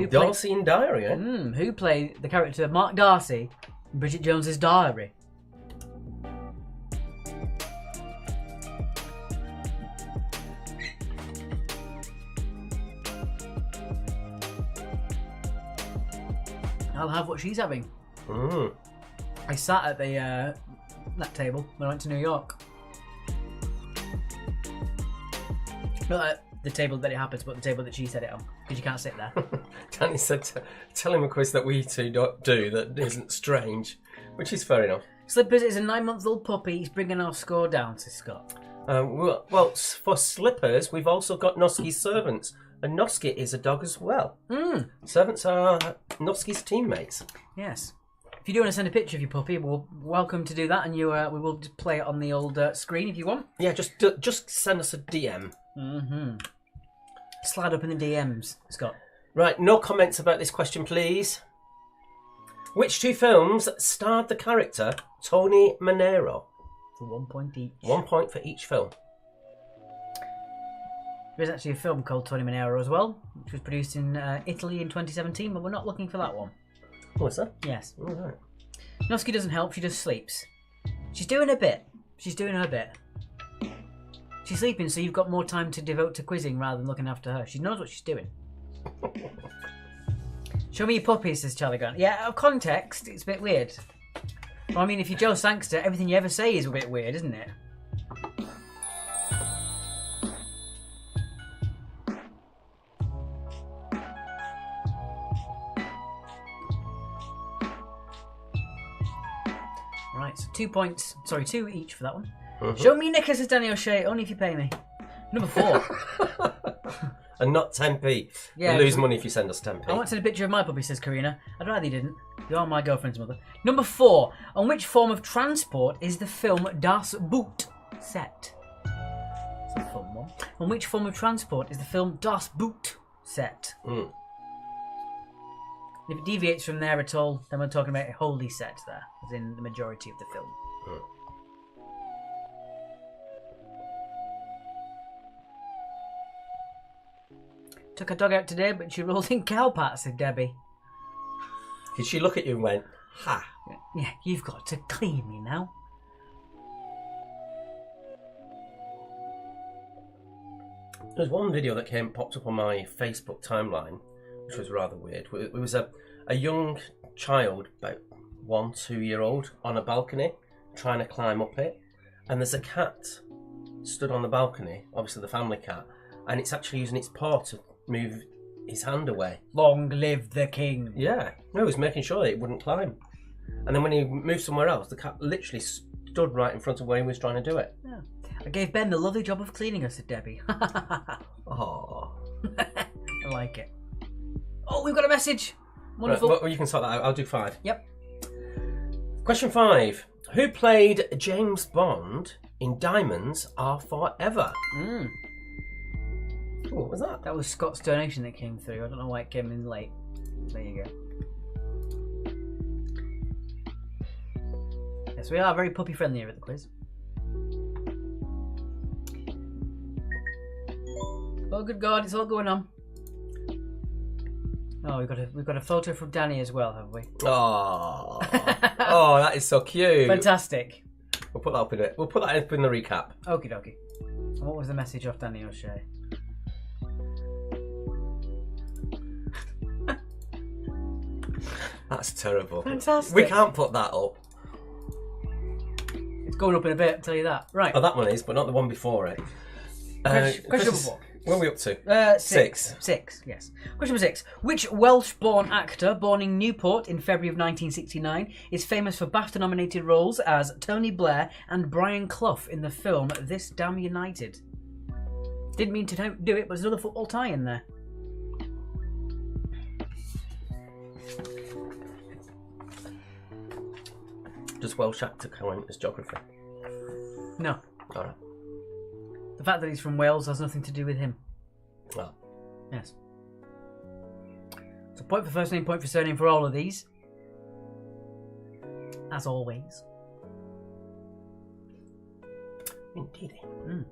Darcy in Diary, eh? Who played the character of Mark Darcy in Bridget Jones's Diary? I'll have what she's having. I sat at the that table when I went to New York. Not at the table that it happens, but the table that she set it on, because you can't sit there. Danny said, tell him a quiz that we two don't do that isn't strange, which is fair enough. Slippers is a 9-month-old puppy. He's bringing our score down, says Scott. Well, for Slippers, we've also got Noski's servants, and Noski is a dog as well. Servants are Noski's teammates. Yes. If you do want to send a picture of your puppy, we're welcome to do that, and we will just play it on the old screen if you want. Yeah, just send us a DM. Slide up in the DMs, Scott. Right, no comments about this question, please. Which 2 films starred the character Tony Manero? For 1 point each. 1 point for each film. There's actually a film called Tony Manero as well, which was produced in Italy in 2017, but we're not looking for that one. Oh, is that? Yes. All right. Noski doesn't help, she just sleeps. She's doing her bit. She's doing her bit. She's sleeping, so you've got more time to devote to quizzing rather than looking after her. She knows what she's doing. Show me your puppy, says Charlie Grant. Yeah, out of context, it's a bit weird. Well, I mean, if you're Joe Sangster, everything you ever say is a bit weird, isn't it? Right, so 2 points. Sorry, 2 each for that one. Show me Nicholas, says Danny O'Shea, only if you pay me. Number 4. And not 10p. Yeah, You lose money if you send us 10p. I want to send a picture of my puppy, says Karina. I'd rather you didn't. You are my girlfriend's mother. Number 4. On which form of transport is the film Das Boot set? That's a fun one. On which form of transport is the film Das Boot set? If it deviates from there at all, then we're talking about a wholly set there, as in the majority of the film. Took a dog out today, but she rolled in cow pats, said Debbie. Did she look at you and went, ha? Yeah, you've got to clean me now. There's one video that popped up on my Facebook timeline, which was rather weird. It was a young child, about 1-2 year old, on a balcony trying to climb up it, and there's a cat stood on the balcony, obviously the family cat, and it's actually using its paw to move his hand away. Long live the king. Yeah. No, he was making sure that it wouldn't climb. And then when he moved somewhere else, the cat literally stood right in front of where he was trying to do it. Yeah. I gave Ben the lovely job of cleaning us, said Debbie. Oh. I like it. Oh, we've got a message. Wonderful. Right, well, you can sort that out. I'll do 5. Yep. Question 5. Who played James Bond in Diamonds Are Forever? Mm. Ooh, what was that? That was Scott's donation that came through. I don't know why it came in late. There you go. Yes, we are very puppy friendly here at the quiz. Oh, good God, it's all going on. Oh, we've got a photo from Danny as well, haven't we? Oh, oh, that is so cute. Fantastic. We'll put that up in it. We'll put that up in the recap. Okie dokie. And what was the message off Danny O'Shea? That's terrible. Fantastic. We can't put that up. It's going up in a bit, I'll tell you that. Right. Oh, that one is, but not the one before it. Question number 4. Where are we up to? 6. 6, yes. Question number 6. Which Welsh-born actor, born in Newport in February of 1969, is famous for BAFTA-nominated roles as Tony Blair and Brian Clough in the film This Damn United? Didn't mean to do it, but there's another football tie in there. Does Welsh actor count as geography? No. All right. The fact that he's from Wales has nothing to do with him. Well, Yes. So point for first name, point for surname for all of these. As always. indeedy. Mm.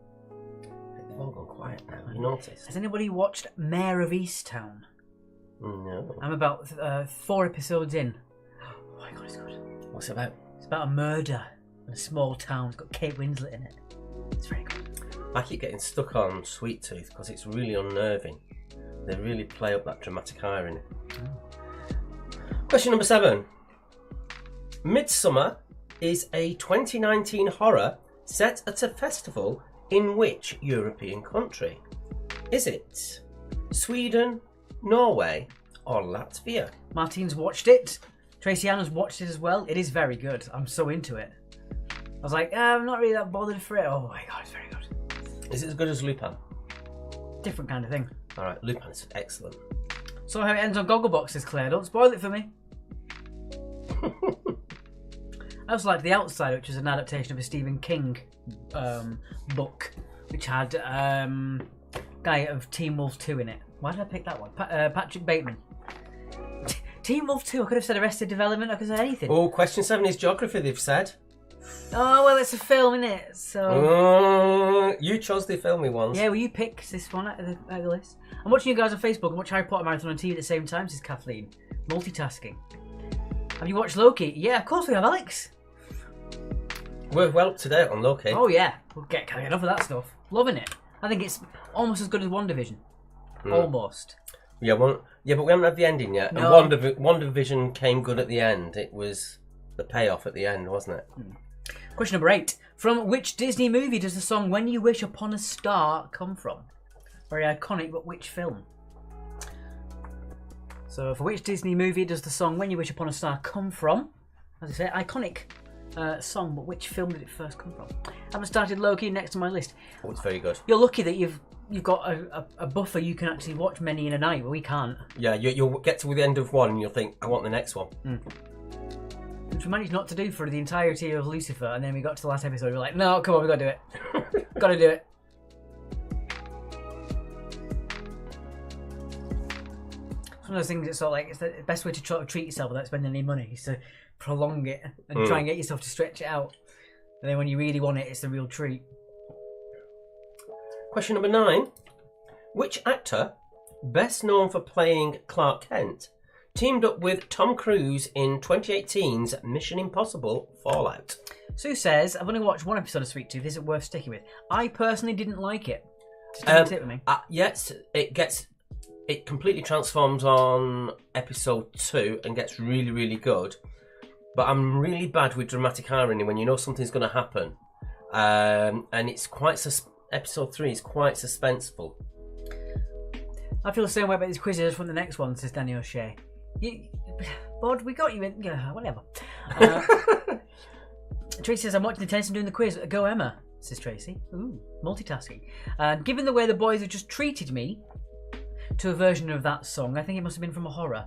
They've all gone quiet now. You noticed? Has anybody watched Mayor of Easttown? No. I'm about 4 episodes in. Oh my God, it's good. What's it about? It's about a murder in a small town. It's got Kate Winslet in it. It's very good. I keep getting stuck on Sweet Tooth because it's really unnerving. They really play up that dramatic irony. Question number 7. Midsummer is a 2019 horror set at a festival in which European country? Is it Sweden, Norway, or Latvia? Martine's watched it. Tracy Anna's watched it as well. It is very good. I'm so into it. I was like, I'm not really that bothered for it. Oh my God, it's very good. Is it as good as Lupin? Different kind of thing. Alright, Lupin is excellent. So how it ends on Gogglebox is Claire. Don't spoil it for me. I also like The Outside, which is an adaptation of a Stephen King book, which had guy of Teen Wolf 2 in it. Why did I pick that one? Patrick Bateman. Teen Wolf 2, I could have said Arrested Development, I could have said anything. Oh, question 7 is geography, they've said. Oh, well, it's a film, innit? So... You chose the filmy ones. Yeah, will you pick this one out of the list? I'm watching you guys on Facebook and watch Harry Potter Marathon on TV at the same time, says Kathleen. Multitasking. Have you watched Loki? Yeah, of course we have, Alex. We're well up to date on Loki. Oh, yeah. We'll can't get enough of that stuff. Loving it. I think it's almost as good as WandaVision. Almost. Yeah, but we haven't had the ending yet. No. And WandaVision came good at the end. It was the payoff at the end, wasn't it? Question number 8. From which Disney movie does the song When You Wish Upon a Star come from? Very iconic, but which film? So, for which Disney movie does the song When You Wish Upon a Star come from? As I say, iconic song, but which film did it first come from? I haven't started Loki, next on my list. Oh, it's very good. You're lucky that you've got a buffer you can actually watch many in a night, but we can't. Yeah, you'll get to the end of one and you'll think, I want the next one. Which we managed not to do for the entirety of Lucifer, and then we got to the last episode, we were like, no, come on, we gotta do it. Gotta do it. It's one of those things that's sort of like, it's the best way to try to treat yourself without spending any money, is to prolong it and try and get yourself to stretch it out. And then when you really want it, it's the real treat. Question number 9. Which actor, best known for playing Clark Kent, teamed up with Tom Cruise in 2018's Mission Impossible Fallout? Sue says, I've only watched one episode of Sweet Tooth, is it worth sticking with? I personally didn't like it. Just don't sit with me. Yes, it completely transforms on episode 2 and gets really, really good. But I'm really bad with dramatic irony when you know something's going to happen and it's quite episode 3 is quite suspenseful. I feel the same way about these quizzes. I just want the next one, says Danny O'Shea. Bod, we got you in. Yeah, whatever. Tracy says, I'm watching the tennis and doing the quiz. Go, Emma, says Tracy. Ooh, multitasking. Given the way the boys have just treated me to a version of that song, I think it must have been from a horror.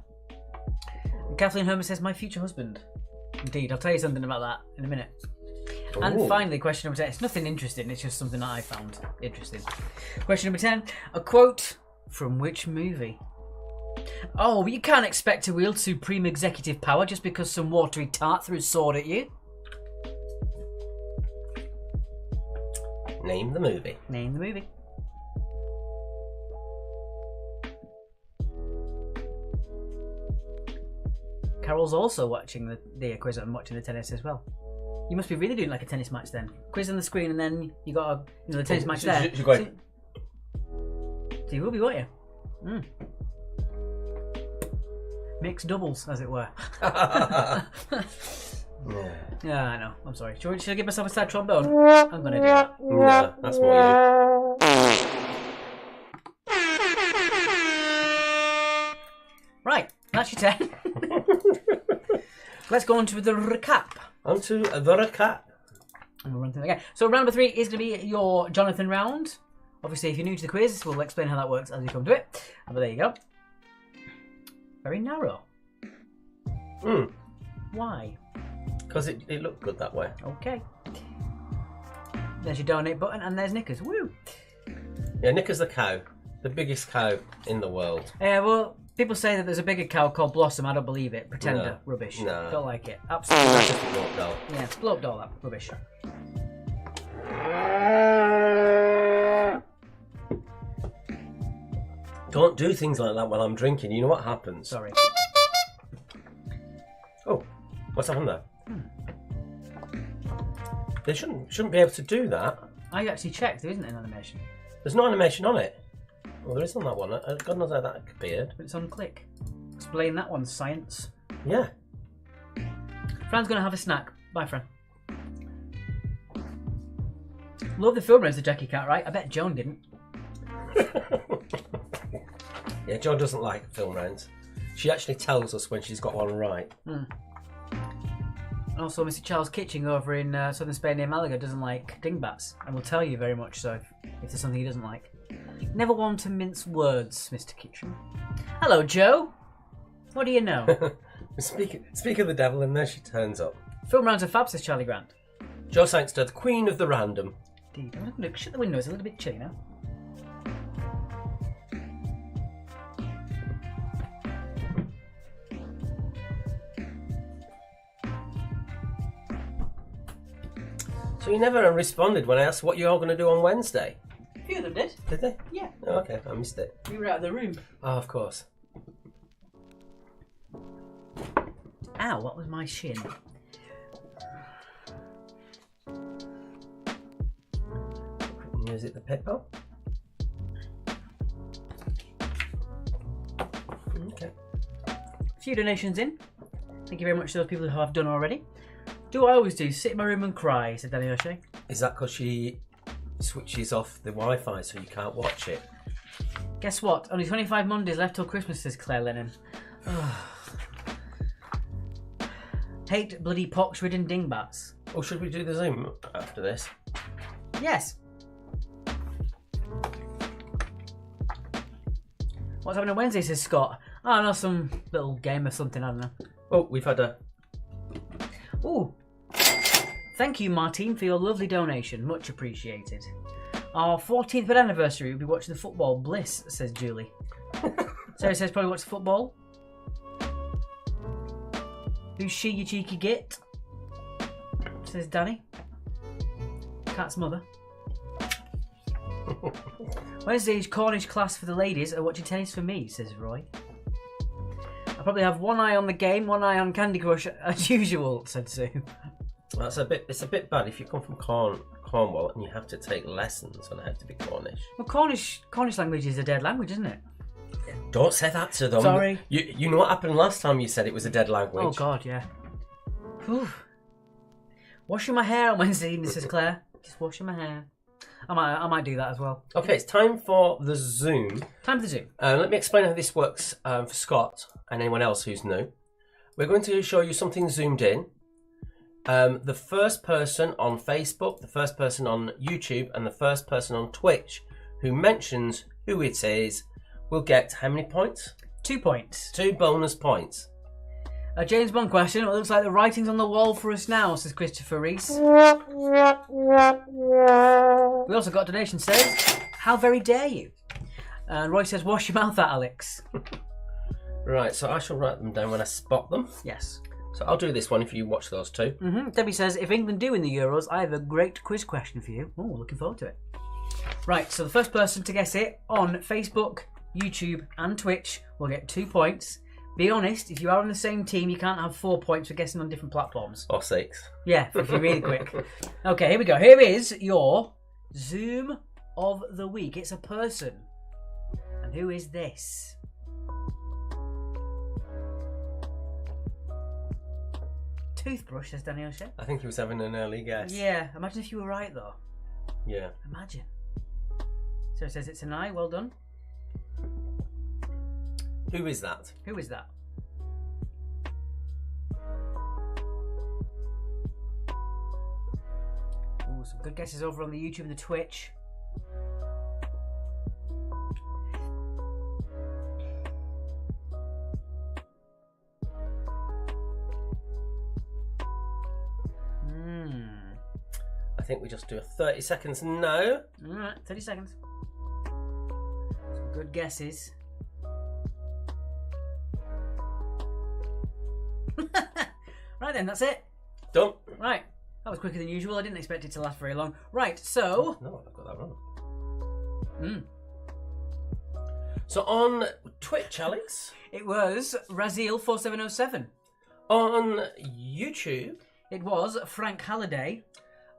And Kathleen Homer says, my future husband. Indeed, I'll tell you something about that in a minute. Ooh. And finally, question number 10. It's nothing interesting, it's just something that I found interesting. Question number 10. A quote from which movie? Oh, you can't expect to wield supreme executive power just because some watery tart threw a sword at you. Name the movie. Name the movie. Carol's also watching the quiz and watching the tennis as well. You must be really doing like a tennis match then. Quiz on the screen and then you got the tennis match there. So you will be, won't you? Mm. Mixed doubles, as it were. Yeah, I know. I'm sorry. Should I give myself a sad trombone? I'm going to do that. No, that's more you. Right, that's your 10. Let's go on to the recap. On to the recap. And we'll run through it again. So round number 3 is going to be your Jonathan round. Obviously, if you're new to the quiz, we'll explain how that works as we come to it. But there you go. Very narrow. Why? Because it looked good that way. Okay. There's your donate button, and there's Knickers. Woo! Yeah, Knickers the cow. The biggest cow in the world. Yeah, well, people say that there's a bigger cow called Blossom. I don't believe it. Pretender. No. Rubbish. No. Don't like it. Absolutely. That's just a blow up doll. Yeah, blow up doll, that. Rubbish. Don't do things like that while I'm drinking. You know what happens? Sorry. Oh, what's happened there? They shouldn't be able to do that. I actually checked. There isn't an animation. There's no animation on it. Well, there is on that one. God knows how that appeared. But it's on click. Explain that one, science. Yeah. Fran's going to have a snack. Bye, Fran. Love the film runs the Jackie Cat, right? I bet Joan didn't. Yeah, Joan doesn't like film rounds. She actually tells us when she's got one right. And also, Mr. Charles Kitching over in southern Spain near Malaga doesn't like dingbats, and will tell you very much so if there's something he doesn't like. Never one to mince words, Mr. Kitchen. Hello, Joe. What do you know? Speak of the devil, and there she turns up. Film rounds are fab, says Charlie Grant. Joe Sangster, the queen of the random. Indeed. I'm going to shut the window. It's a little bit chilly now. So you never responded when I asked what you're all going to do on Wednesday. A few of them did. Did they? Yeah. Oh, okay, I missed it. We were out of the room. Oh, of course. Ow, what was my shin? Is it the Pippo? Okay. A few donations in. Thank you very much to those people who have done already. Do I always do? Sit in my room and cry, said Danny O'Shea. Is that because she switches off the Wi-Fi so you can't watch it? Guess what? Only 25 Mondays left till Christmas, says Claire Lennon. Hate bloody pox-ridden dingbats. Oh, should we do the Zoom after this? Yes. What's happening on Wednesday, says Scott? Oh, no, some little game or something, I don't know. Oh, we've had a... Ooh. Thank you, Martine, for your lovely donation. Much appreciated. Our 14th anniversary, we'll be watching the football. Bliss, says Julie. Sarah says probably watch the football. Who's she, you cheeky git? Says Danny. Cat's mother. Wednesday's Cornish class for the ladies are watching tennis for me, says Roy. I probably have one eye on the game, one eye on Candy Crush as usual, said Sue. It's a bit bad if you come from Cornwall and you have to take lessons on how to be Cornish. Well, Cornish language is a dead language, isn't it? Don't say that to them. Sorry. You know what happened last time you said it was a dead language? Oh, God, yeah. Whew. Washing my hair on Wednesday evening, says Claire. Just washing my hair. I might do that as well. Okay, it's time for the Zoom. Time for the Zoom. Let me explain how this works for Scott and anyone else who's new. We're going to show you something zoomed in. The first person on Facebook, the first person on YouTube, and the first person on Twitch who mentions who it is will get how many points? 2 points. 2 bonus points. A James Bond question. It looks like the writing's on the wall for us now, says Christopher Reese. We also got a donation says, how very dare you? And Roy says, wash your mouth out, Alex. Right, so I shall write them down when I spot them. Yes. So I'll do this one if you watch those two. Debbie says, if England do win the Euros, I have a great quiz question for you. Oh, looking forward to it. Right, so the first person to guess it on Facebook, YouTube and Twitch will get 2 points. Be honest, if you are on the same team, you can't have 4 points for guessing on different platforms. Or 6. Yeah, if you're really quick. Okay, here we go. Here is your Zoom of the week. It's a person. And who is this? Toothbrush, says Danny O'Shea. I think he was having an early guess. Yeah, imagine if you were right though. Yeah. Imagine. So it says it's an I, well done. Who is that? Who is that? Ooh, some good guesses over on the YouTube and the Twitch. I think we just do a 30 seconds now. Alright, 30 seconds. Some good guesses. Right then, that's it. Done. Right, that was quicker than usual. I didn't expect it to last very long. Right, so... No, I've got that wrong. So on Twitch, Alex. It was Razil4707. On YouTube. It was Frank Halliday.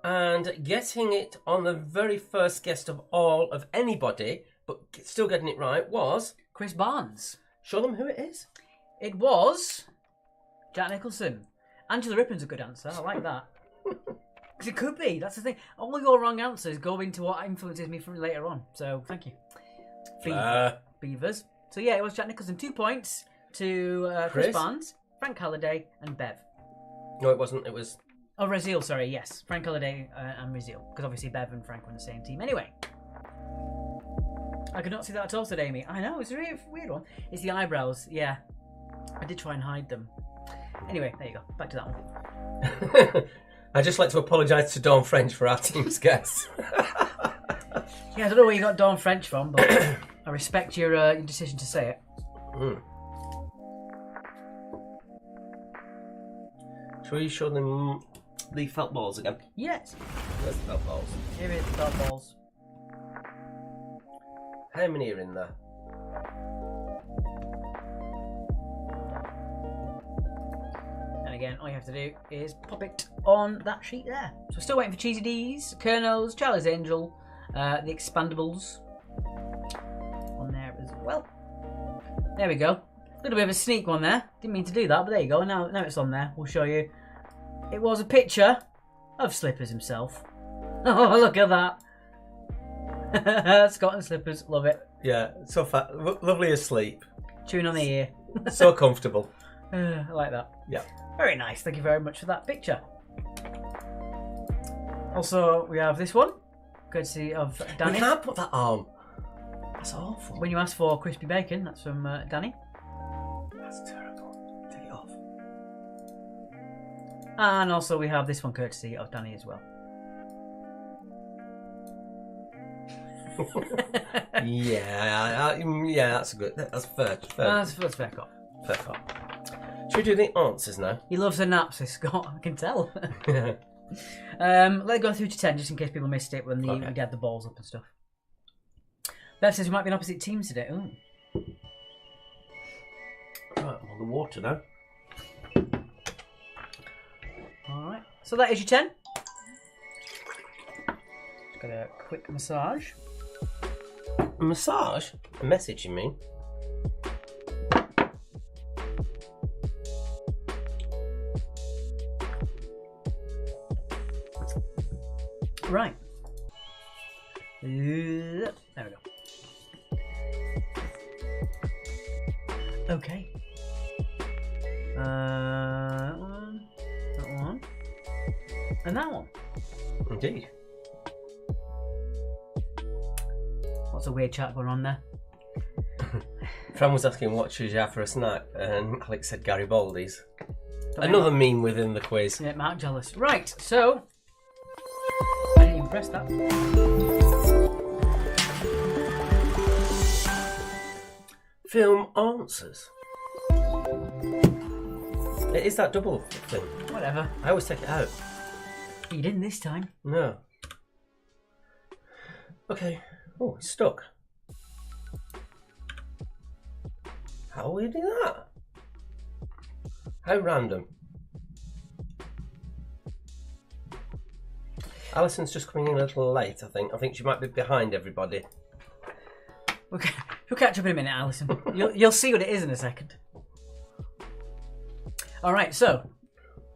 And getting it on the very first guest of all of anybody, but still getting it right, was... Chris Barnes. Show them who it is. It was... Jack Nicholson. Angela Rippon's a good answer. I like that. Because it could be. That's the thing. All your wrong answers go into what influences me from later on. So, thank you. Beavers. So, yeah, it was Jack Nicholson. 2 points to Chris Barnes, Frank Halliday, and Bev. No, it wasn't. It was... Oh, Razil, sorry, yes. Frank Halliday and Razil. Because obviously Bev and Frank were on the same team. Anyway. I could not see that at all, said Amy. I know, it's a really weird one. It's the eyebrows, yeah. I did try and hide them. Anyway, there you go. Back to that one. I'd just like to apologise to Dawn French for our team's guess. Yeah, I don't know where you got Dawn French from, but I respect your decision to say it. Shall we show them the felt balls again? Yes. Where's the felt balls? Here is the felt balls. How many are in there? And again, all you have to do is pop it on that sheet there. So we're still waiting for Cheesy D's, Colonel's, Charlie's Angel, the Expandables on there as well. There we go. A little bit of a sneak one there. Didn't mean to do that, but there you go. Now it's on there. We'll show you. It was a picture of Slippers himself. Oh, look at that. Scott and Slippers, love it. Yeah, so fat, lovely asleep. Chewing on the ear. So comfortable. I like that. Yeah. Very nice. Thank you very much for that picture. Also, we have this one, courtesy of Danny. We can't put that on. That's awful. When you asked for crispy bacon, that's from Danny. That's terrible. Take it off. And also we have this one courtesy of Danny as well. Yeah, that's good. That's fair. That's fair cop. Fair cop. Should we do the answers now? He loves a nap, says Scott. I can tell. Let's go through to 10 just in case people missed it when we had the balls up and stuff. Bev says we might be in opposite teams today. Ooh. Right, I'm on the water now. Alright, so that is your 10. Just got a quick massage. A massage? A message, you mean? Right. There we go. Okay. That one, and that one. Indeed. What's a weird chat going on there? Fran was asking what should you have for a snack, and Alex said Garibaldi's. Don't Another meme within the quiz. Yeah, Mark jealous. Right, so I didn't even press that. Film answers. It is that double thing. Whatever. I always take it out. You didn't this time. No. Okay. Oh, it's stuck. How will you do that? How random. Alison's just coming in a little late, I think. I think she might be behind everybody. Okay, we'll catch up in a minute, Alison. You'll see what it is in a second. All right, so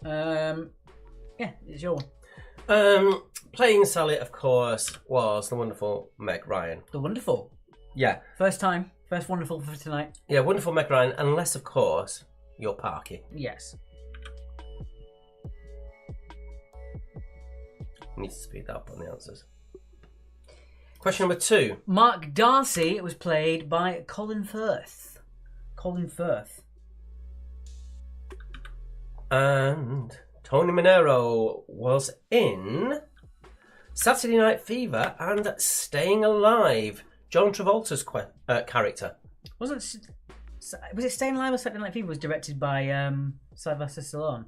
yeah, it's your one. Playing Sally, of course, was the wonderful Meg Ryan. The Wonderful. Yeah. First time, first Wonderful for tonight. Yeah, wonderful Meg Ryan, unless, of course, you're Parky. Yes. Need to speed that up on the answers. Question number 2. Mark Darcy was played by Colin Firth. Colin Firth. And Tony Manero was in Saturday Night Fever and Staying Alive. John Travolta's character. Was it Staying Alive or Saturday Night Fever was directed by Sylvester Stallone?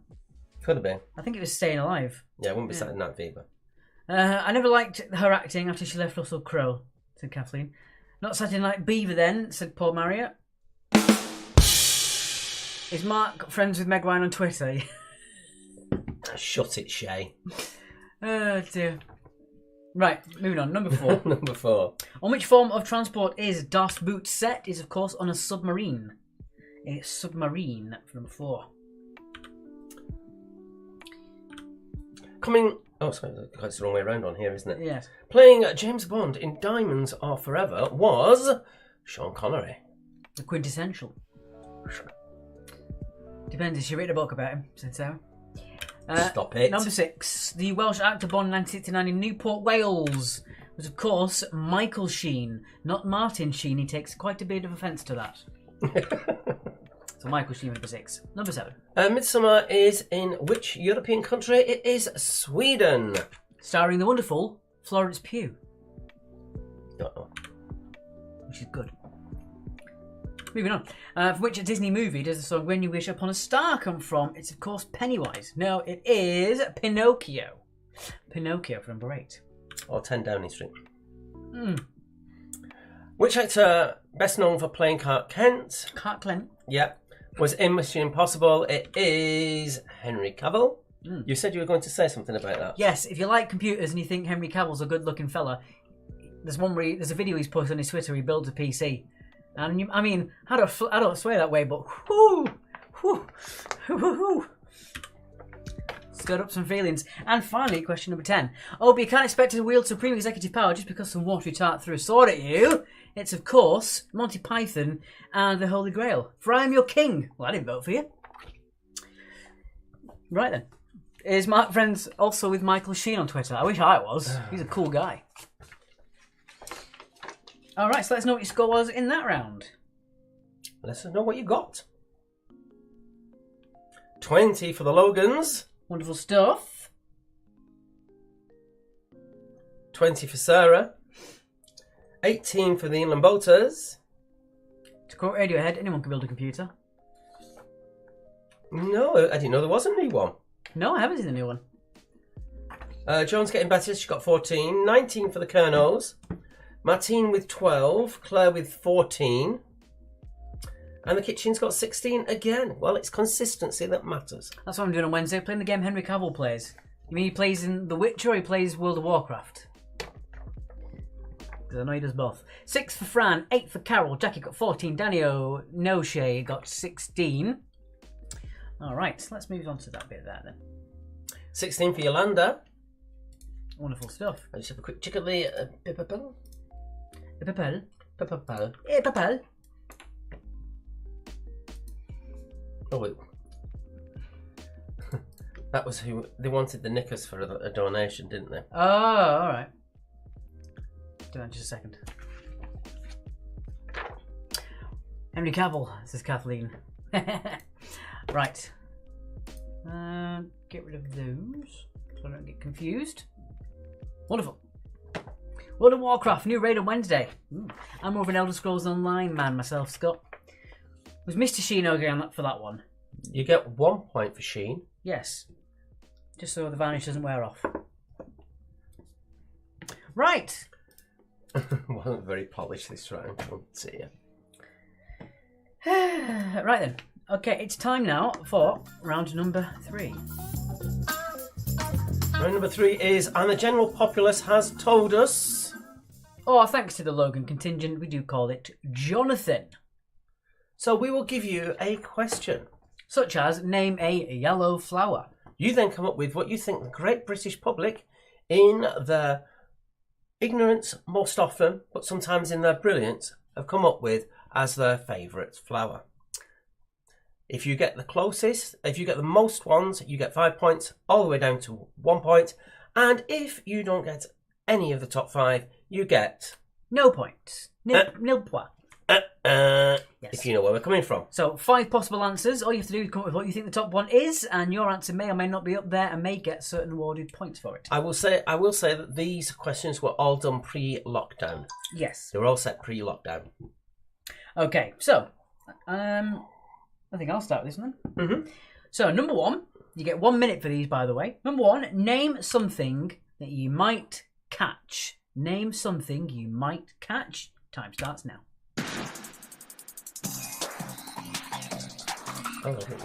Could have been. I think it was Staying Alive. Yeah, it wouldn't be Saturday Night Fever. I never liked her acting after she left Russell Crowe, said Kathleen. Not Saturday Night Beaver then, said Paul Marriott. Is Mark friends with Meg Ryan on Twitter? Shut it, Shay. Oh dear. Right, moving on. Number 4. Number 4. On which form of transport is Das Boot set? Is of course on a submarine. A submarine for number 4. Coming... Oh, sorry, that's the wrong way around on here, isn't it? Yes. Playing James Bond in Diamonds Are Forever was Sean Connery. The quintessential. Depends if you read a book about him, said Sarah. Stop it. Number 6. The Welsh actor born in 1969 in Newport, Wales was, of course, Michael Sheen, not Martin Sheen. He takes quite a bit of offence to that. So Michael Sheen, number 6. Number 7. Midsummer is in which European country? It is Sweden. Starring the wonderful Florence Pugh. Uh-oh. Which is good. Moving on. From which Disney movie does the song When You Wish Upon a Star come from? It's, of course, Pennywise. No, it is Pinocchio. Pinocchio for number 8. Or 10 Downing Street. Which actor, best known for playing Clark Kent? Clark Kent. Yep. Was in Mission Impossible. It is Henry Cavill. You said you were going to say something about that. Yes, if you like computers and you think Henry Cavill's a good-looking fella, there's a video he's posted on his Twitter. He builds a PC, and I mean, I don't swear that way, but stirred up some feelings. And finally, question number 10. Oh, but you can't expect to wield supreme executive power just because some watery tart threw a sword at you. It's, of course, Monty Python and the Holy Grail. For I am your king. Well, I didn't vote for you. Right then. Is Mark friends also with Michael Sheen on Twitter? I wish I was. He's a cool guy. Alright, so let's know what your score was in that round. Let's know what you got. 20 for the Logans. Wonderful stuff. 20 for Sarah. 18 for the Inland Boaters. To quote Radiohead, anyone can build a computer. No, I didn't know there was a new one. No, I haven't seen the new one. Joan's getting better. She got 14. 19 for the Colonels. Martine with 12. Claire with 14. And the Kitchen's got 16 again. Well, it's consistency that matters. That's what I'm doing on Wednesday, playing the game Henry Cavill plays. You mean he plays in The Witcher or he plays World of Warcraft? Because I know he does both. 6 for Fran, 8 for Carol. Jackie got 14. Danny O'Shea got 16. Alright, so let's move on to that bit there then. 16 for Yolanda. Wonderful stuff. I just have a quick check at the pipapel. Papel. Pipapel. Papel. Oh wait. That was who they wanted the knickers for a donation, didn't they? Oh, all right. Do that in just a second. Henry Cavill, says Kathleen. Right. Get rid of those so I don't get confused. Wonderful. World of Warcraft, new raid on Wednesday. Ooh. I'm more of an Elder Scrolls Online man myself, Scott. Was Mr. Sheen okay for that one? You get 1 point for Sheen. Yes. Just so the varnish doesn't wear off. Right. Wasn't very polished this round. Oh dear. Right then. Okay, it's time now for round number 3. Round number 3 is, and the general populace has told us. Oh, thanks to the Logan contingent, we do call it Jonathan. So we will give you a question. Such as, name a yellow flower. You then come up with what you think the great British public, in their ignorance most often, but sometimes in their brilliance, have come up with as their favourite flower. If you get the closest, if you get the most ones, you get 5 points, all the way down to 1 point. And if you don't get any of the top 5, you get... No points. Nil point. Yes. If you know where we're coming from. So 5 possible answers. All you have to do is come up with what you think the top one is, and your answer may or may not be up there and may get certain awarded points for it. I will say that these questions were all done pre-lockdown. Yes. They were all set pre-lockdown. Okay, so I think I'll start with this one then. Mm-hmm. So number 1, you get 1 minute for these, by the way. Number 1, name something that you might catch. Name something you might catch. Time starts now. Oh, I think,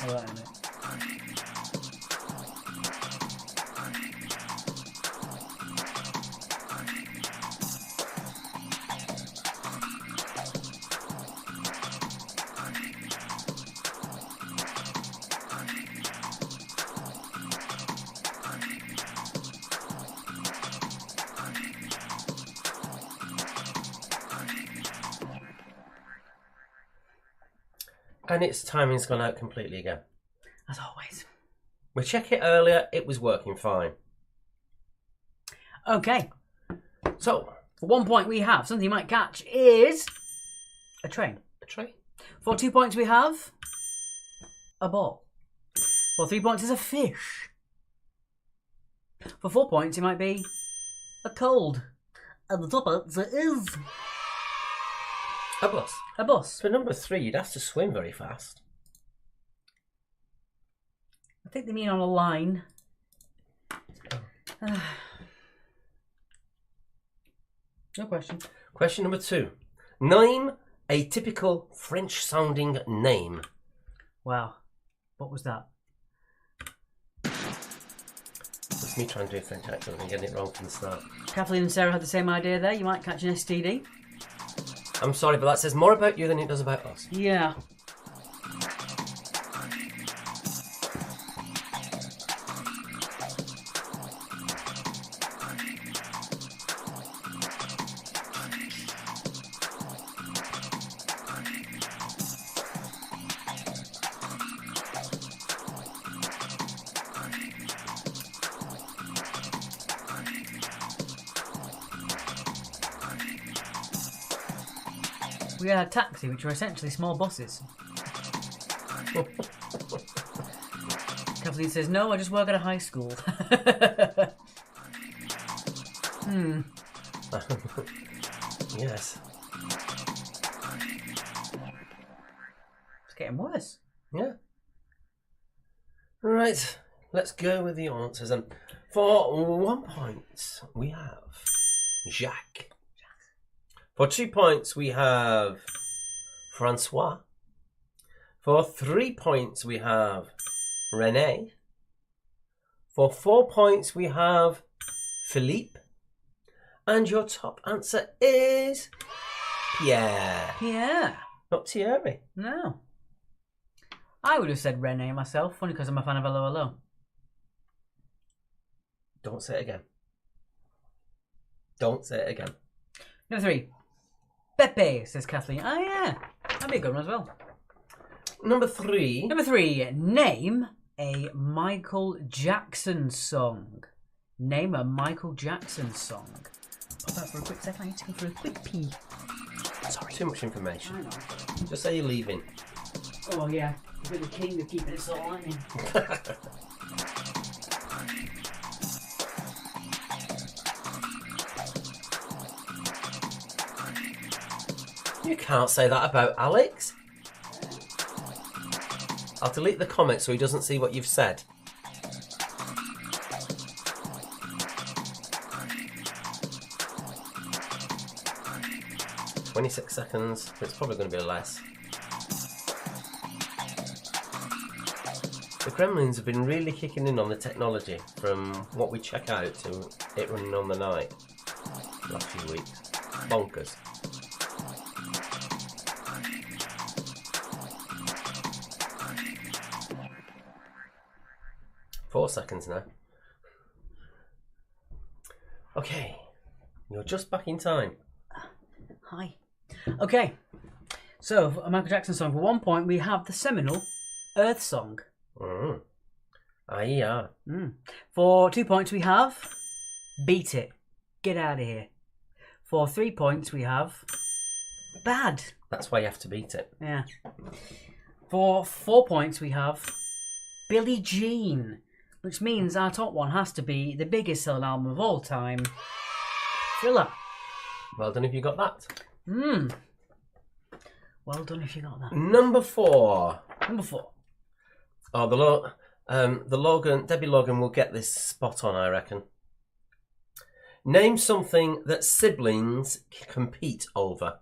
Hold on a minute. and its timing's gone out completely again. As always. We checked it earlier, it was working fine. Okay. So, For 1 point we have, something you might catch is a train. a tray. For 2 points we have a ball. For 3 points is a fish. For 4 points it might be a cold. And the top answer is A bus. a bus. For number 3, you'd have to swim very fast. I think they mean on a line. No question. Question number 2. Name a typical French-sounding name. Wow. What was that? It's me trying to do a French accent and getting it wrong from the start. Kathleen and Sarah had the same idea there. You might catch an STD. I'm sorry, but that says more about you than it does about us. Yeah. We had a taxi, which were essentially small buses. Kathleen says, no, I just work at a high school. Yes. It's getting worse. Yeah. Right, let's go with the answers. And for 1 point, we have Jacques. For 2 points, we have Francois. For 3 points, we have Renee. For 4 points, we have Philippe. And your top answer is Pierre. Pierre. Not Thierry. No. I would have said Rene myself, only because I'm a fan of Hello Hello. Don't say it again. Don't say it again. Number 3. Pepe, says Kathleen. Oh, yeah. That'd be a good one as well. Number 3. Number 3. Name a Michael Jackson song. Name a Michael Jackson song. Pop out for a quick second. I need to go for a quick pee. Sorry. Too much information. I know. Just say you're leaving. Oh, yeah. You're the king of keeping it so aren't you? You can't say that about Alex. I'll delete the comment so he doesn't see what you've said. "26 seconds. It's probably going to be less. The Gremlins have been really kicking in on the technology from what we check out to it running on the night last few weeks. Bonkers. Four seconds now. Okay, you're just back in time. Hi. Okay. So, for a Michael Jackson song, for 1 point, we have the seminal Earth Song. Yeah. For 2 points, we have Beat It. Get out of here. For 3 points, we have Bad. That's why you have to beat it. Yeah. For 4 points, we have Billie Jean, which means our top one has to be the biggest selling album of all time, Thriller. Well done if you got that. Well done if you got that. Number 4. Number 4. Oh, Debbie Logan will get this spot on, I reckon. Name something that siblings compete over.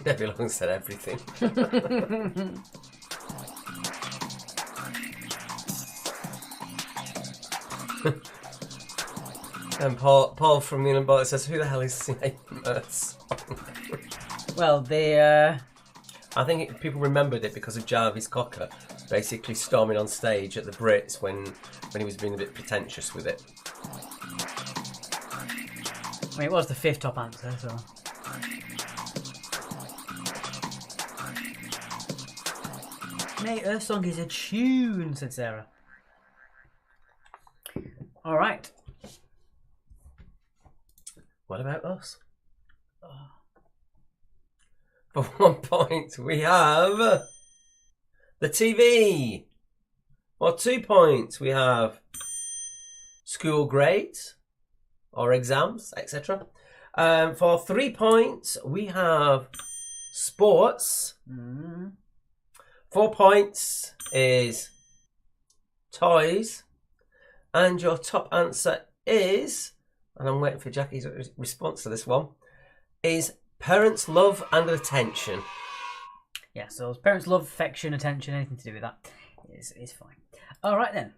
Debbie Logan said everything. And Paul from the Unbothered says, "Who the hell is singing Earth Song?" Well, I think people remembered it because of Jarvis Cocker basically storming on stage at the Brits when he was being a bit pretentious with it. I mean, it was the 5th top answer, so. Mate, Earth Song is a tune, said Sarah. All right. What about us? For 1 point, we have the TV. For 2 points, we have school grades or exams, etc. For 3 points, we have sports. 4 points is toys. And your top answer is, and I'm waiting for Jackie's response to this one, is parents' love and attention. Yeah, so parents' love, affection, attention, anything to do with that is fine. All right then.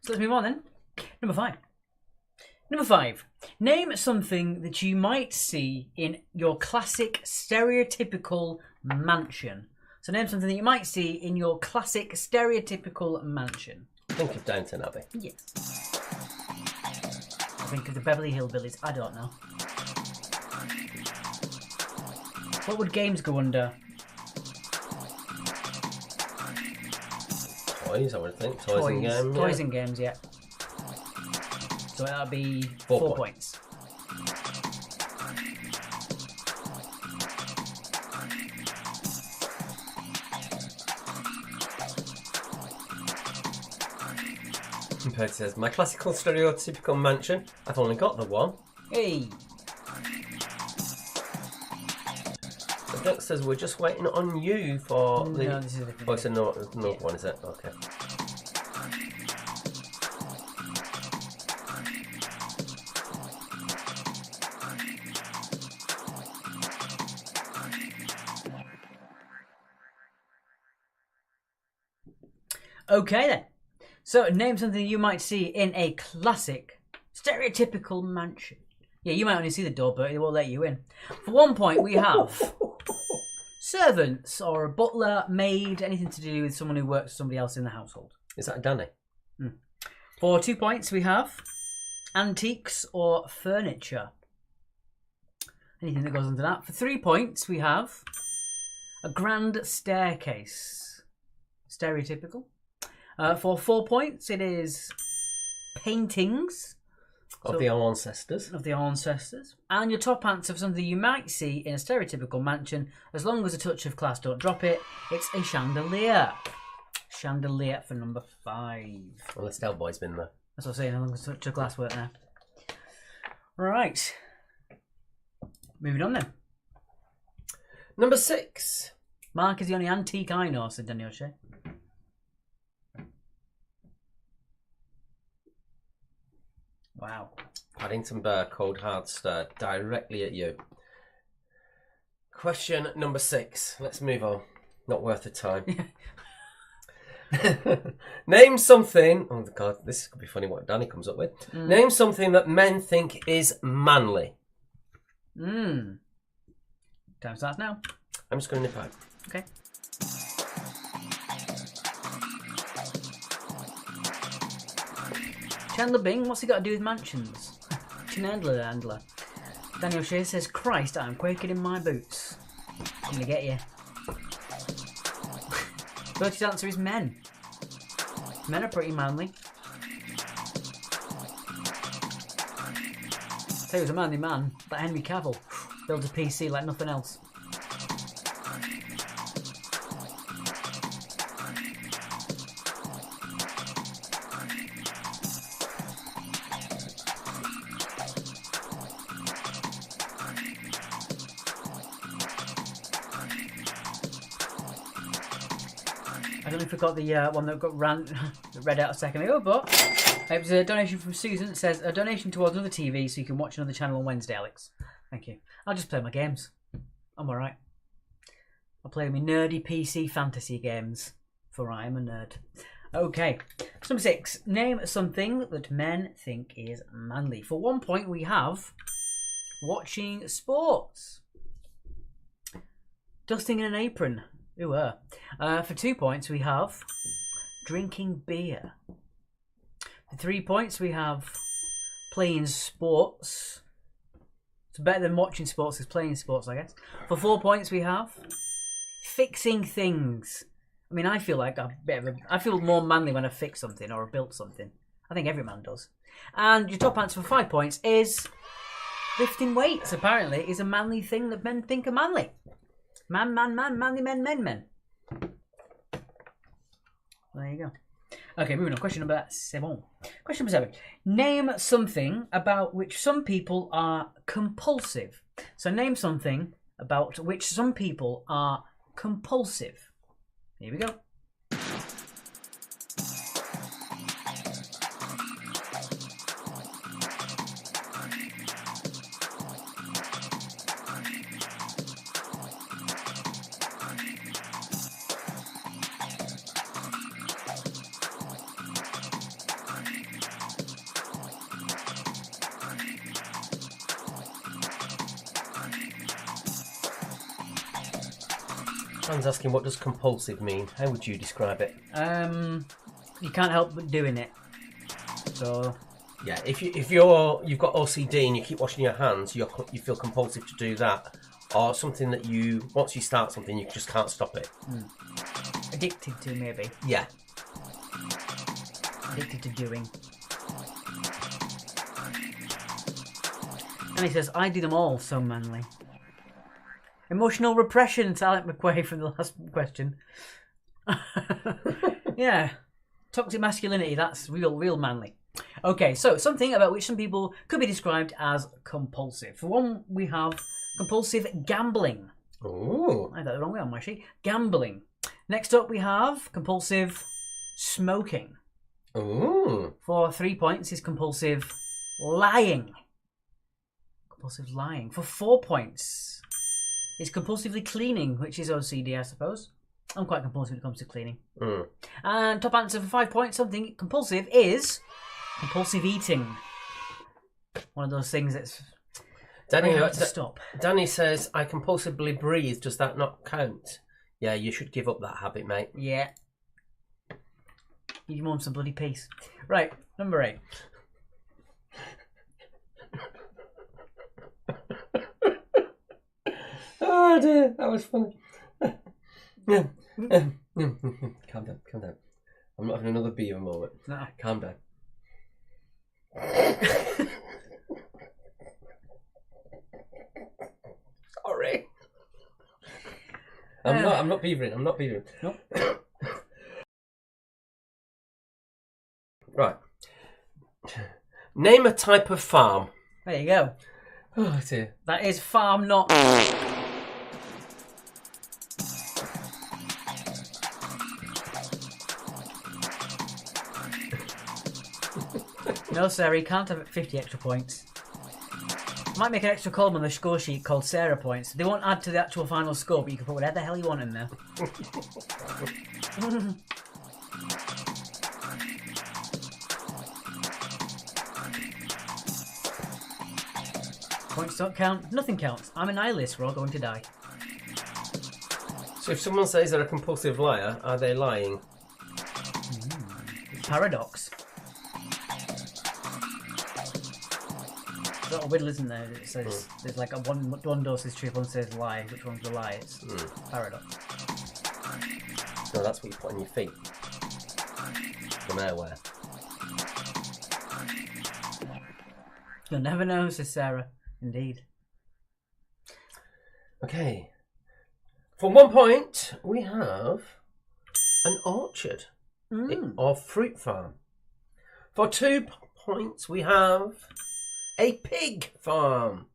So let's move on then. Number 5. Number 5. Name something that you might see in your classic stereotypical mansion. So name something that you might see in your classic stereotypical mansion. Think of Downton Abbey. Yes. I think of the Beverly Hillbillies. I don't know. What would games go under? Toys, I would think. Toys and games. Toys and games, yeah. So that'll be 4 points. Purdy says, my classical stereotypical mansion. I've only got the one. Hey. The Duck says, we're just waiting on you for the... No, this is a different Oh, it's another one, is it? Okay. Okay then. So name something you might see in a classic stereotypical mansion. Yeah, you might only see the door, but it won't let you in. For 1 point, we have servants or a butler, maid, anything to do with someone who works for somebody else in the household. Is that Danny? For 2 points, we have antiques or furniture. Anything that goes under that. For 3 points, we have a grand staircase. Stereotypical. For 4 points, it is paintings Of the ancestors. of the ancestors. And your top answer for something you might see in a stereotypical mansion, as long as a touch of class don't drop it, it's a chandelier. Chandelier for number 5. Well, the Stell Boy's been there. That's what I'm saying, as long as a touch of glass work there. Right. Moving on then. Number 6. Mark is the only antique I know, said Danny O'Shea. Wow. Paddington Bear, cold hard stare directly at you. Question number 6. Let's move on. Not worth the time. Name something. Oh God, this could be funny. What Danny comes up with. Name something that men think is manly. Time starts now. I'm just going to nip out. Okay. Chandler Bing, what's he got to do with mansions? Chandler. Daniel Shea says, Christ, I'm quaking in my boots. I'm going to get you. Bertie's answer is men. Men are pretty manly. Tell you who's a manly man, that Henry Cavill builds a PC like nothing else. I don't know if we got the one that got read out a second ago, but it was a donation from Susan. It says, a donation towards another TV so you can watch another channel on Wednesday, Alex. Thank you. I'll just play my games. I'm alright. I'll play my nerdy PC fantasy games, for I am a nerd. Okay. Number 6. Name something that men think is manly. For 1 point, we have watching sports. Dusting in an apron. Ooh, for 2 points, we have drinking beer. For 3 points, we have playing sports. It's better than watching sports is playing sports, I guess. For 4 points, we have fixing things. I mean, I feel like I feel more manly when I fix something or built something. I think every man does. And your top answer for 5 points is lifting weights. Apparently, is a manly thing that men think are manly. Man, manly men. There you go. Okay, moving on. Question number 7. Question number 7. Name something about which some people are compulsive. So name something about which some people are compulsive. Here we go. Someone's asking, what does compulsive mean? How would you describe it? You can't help but doing it. So yeah, if you've got OCD and you keep washing your hands, you feel compulsive to do that, or something that once you start something, you just can't stop it. Addicted to, maybe. Yeah. Addicted to doing. And he says, I do them all so manly. Emotional repression, Alec McQuay from the last question. Yeah. Toxic masculinity, that's real manly. Okay, so something about which some people could be described as compulsive. For one, we have compulsive gambling. Ooh. I had that the wrong way on my sheet. Gambling. Next up, we have compulsive smoking. Ooh. For 3 points is compulsive lying. Compulsive lying. For 4 points is compulsively cleaning, which is OCD, I suppose. I'm quite compulsive when it comes to cleaning. And top answer for 5 points, something compulsive, is compulsive eating. One of those things that's Danny, very hard to stop. Danny says, I compulsively breathe. Does that not count? Yeah, you should give up that habit, mate. Yeah. Give your mum some bloody peace. Right, number 8. Oh dear, that was funny. Calm down. I'm not having another beer moment. No. Calm down. Sorry. I'm not beavering. Nope. Right. Name a type of farm. There you go. Oh dear. That is farm, not... No, Sarah, you can't have 50 extra points. Might make an extra column on the score sheet called Sarah points. They won't add to the actual final score, but you can put whatever the hell you want in there. Points don't count. Nothing counts. I'm a nihilist. We're all going to die. So if someone says they're a compulsive liar, are they lying? Paradox. There's a little riddle, isn't there? It says there's like one dose is truth, one says lie. Which one's the lie? It's paradox. No, that's what you put on your feet. From airwear. You'll never know, says Sarah. Indeed. Okay. For 1 point, we have an orchard or fruit farm. For 2 points, we have a pig farm.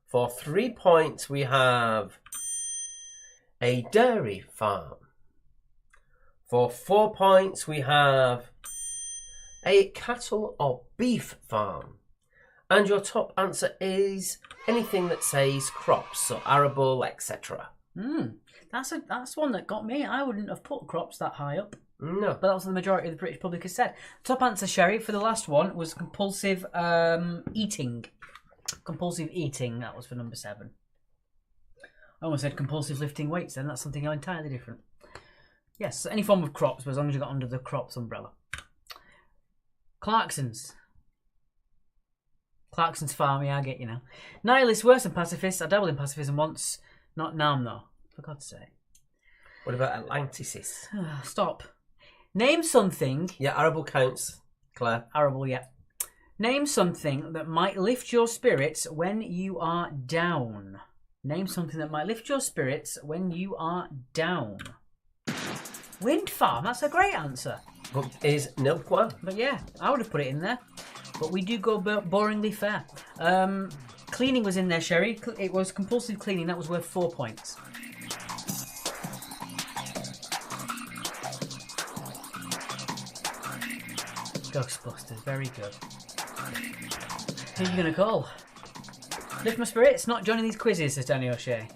For 3 points, we have a dairy farm. For 4 points, we have a cattle or beef farm. And your top answer is anything that says crops, so arable, etc. That's one that got me. I wouldn't have put crops that high up. No. But that's what the majority of the British public has said. Top answer, Sherry, for the last one was compulsive eating. Compulsive eating, that was for number 7. I almost said compulsive lifting weights then. That's something entirely different. Yes, so any form of crops, but as long as you got under the crops umbrella. Clarkson's farm, yeah, I get you now. Nihilists worse than pacifists. I dabbled in pacifism once. Not now, though. For God's sake. What about Atlanticis? Stop. Name something... Yeah, arable counts, Claire. Arable, yeah. Name something that might lift your spirits when you are down. Name something that might lift your spirits when you are down. Wind farm, that's a great answer. But is nil point. But yeah, I would have put it in there. But we do go boringly fair. Cleaning was in there, Sherry. It was compulsive cleaning. That was worth 4 points. Ghostbusters, very good. Who are you going to call? Lift my spirits, not joining these quizzes, says Danny O'Shea.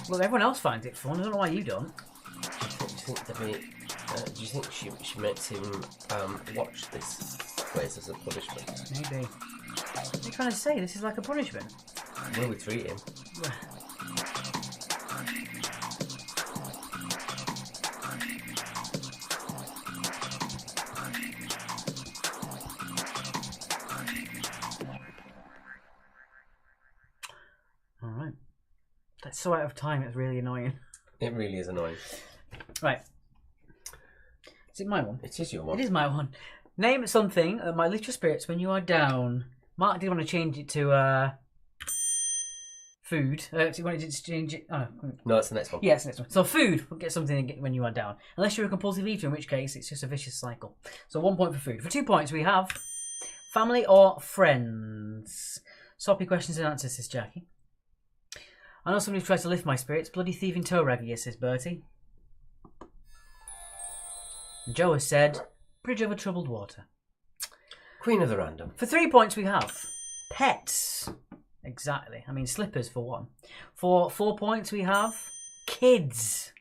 Well, everyone else finds it fun. I don't know why you don't. Do you think she makes him watch this quiz as a punishment? Maybe. What are you trying to say? This is like a punishment? Will we treat him? Alright. That's so out of time, it's really annoying. It really is annoying. Right. Is it my one? It is your one. It is my one. Name something that might lift your spirits when you are down. Mark did want to change it to food. Do you want to exchange it? Oh, no. No, it's the next one. Yeah, it's the next one. So food, we'll get something when you are down. Unless you're a compulsive eater, in which case it's just a vicious cycle. So 1 point for food. For 2 points, we have family or friends. Soppy questions and answers, says Jackie. I know somebody tries to lift my spirits. Bloody thieving toe raggy, says Bertie. And Joe has said, bridge over troubled water. Queen of the random. For 3 points, we have pets. Exactly. I mean, slippers for 1. For 4 points, we have kids.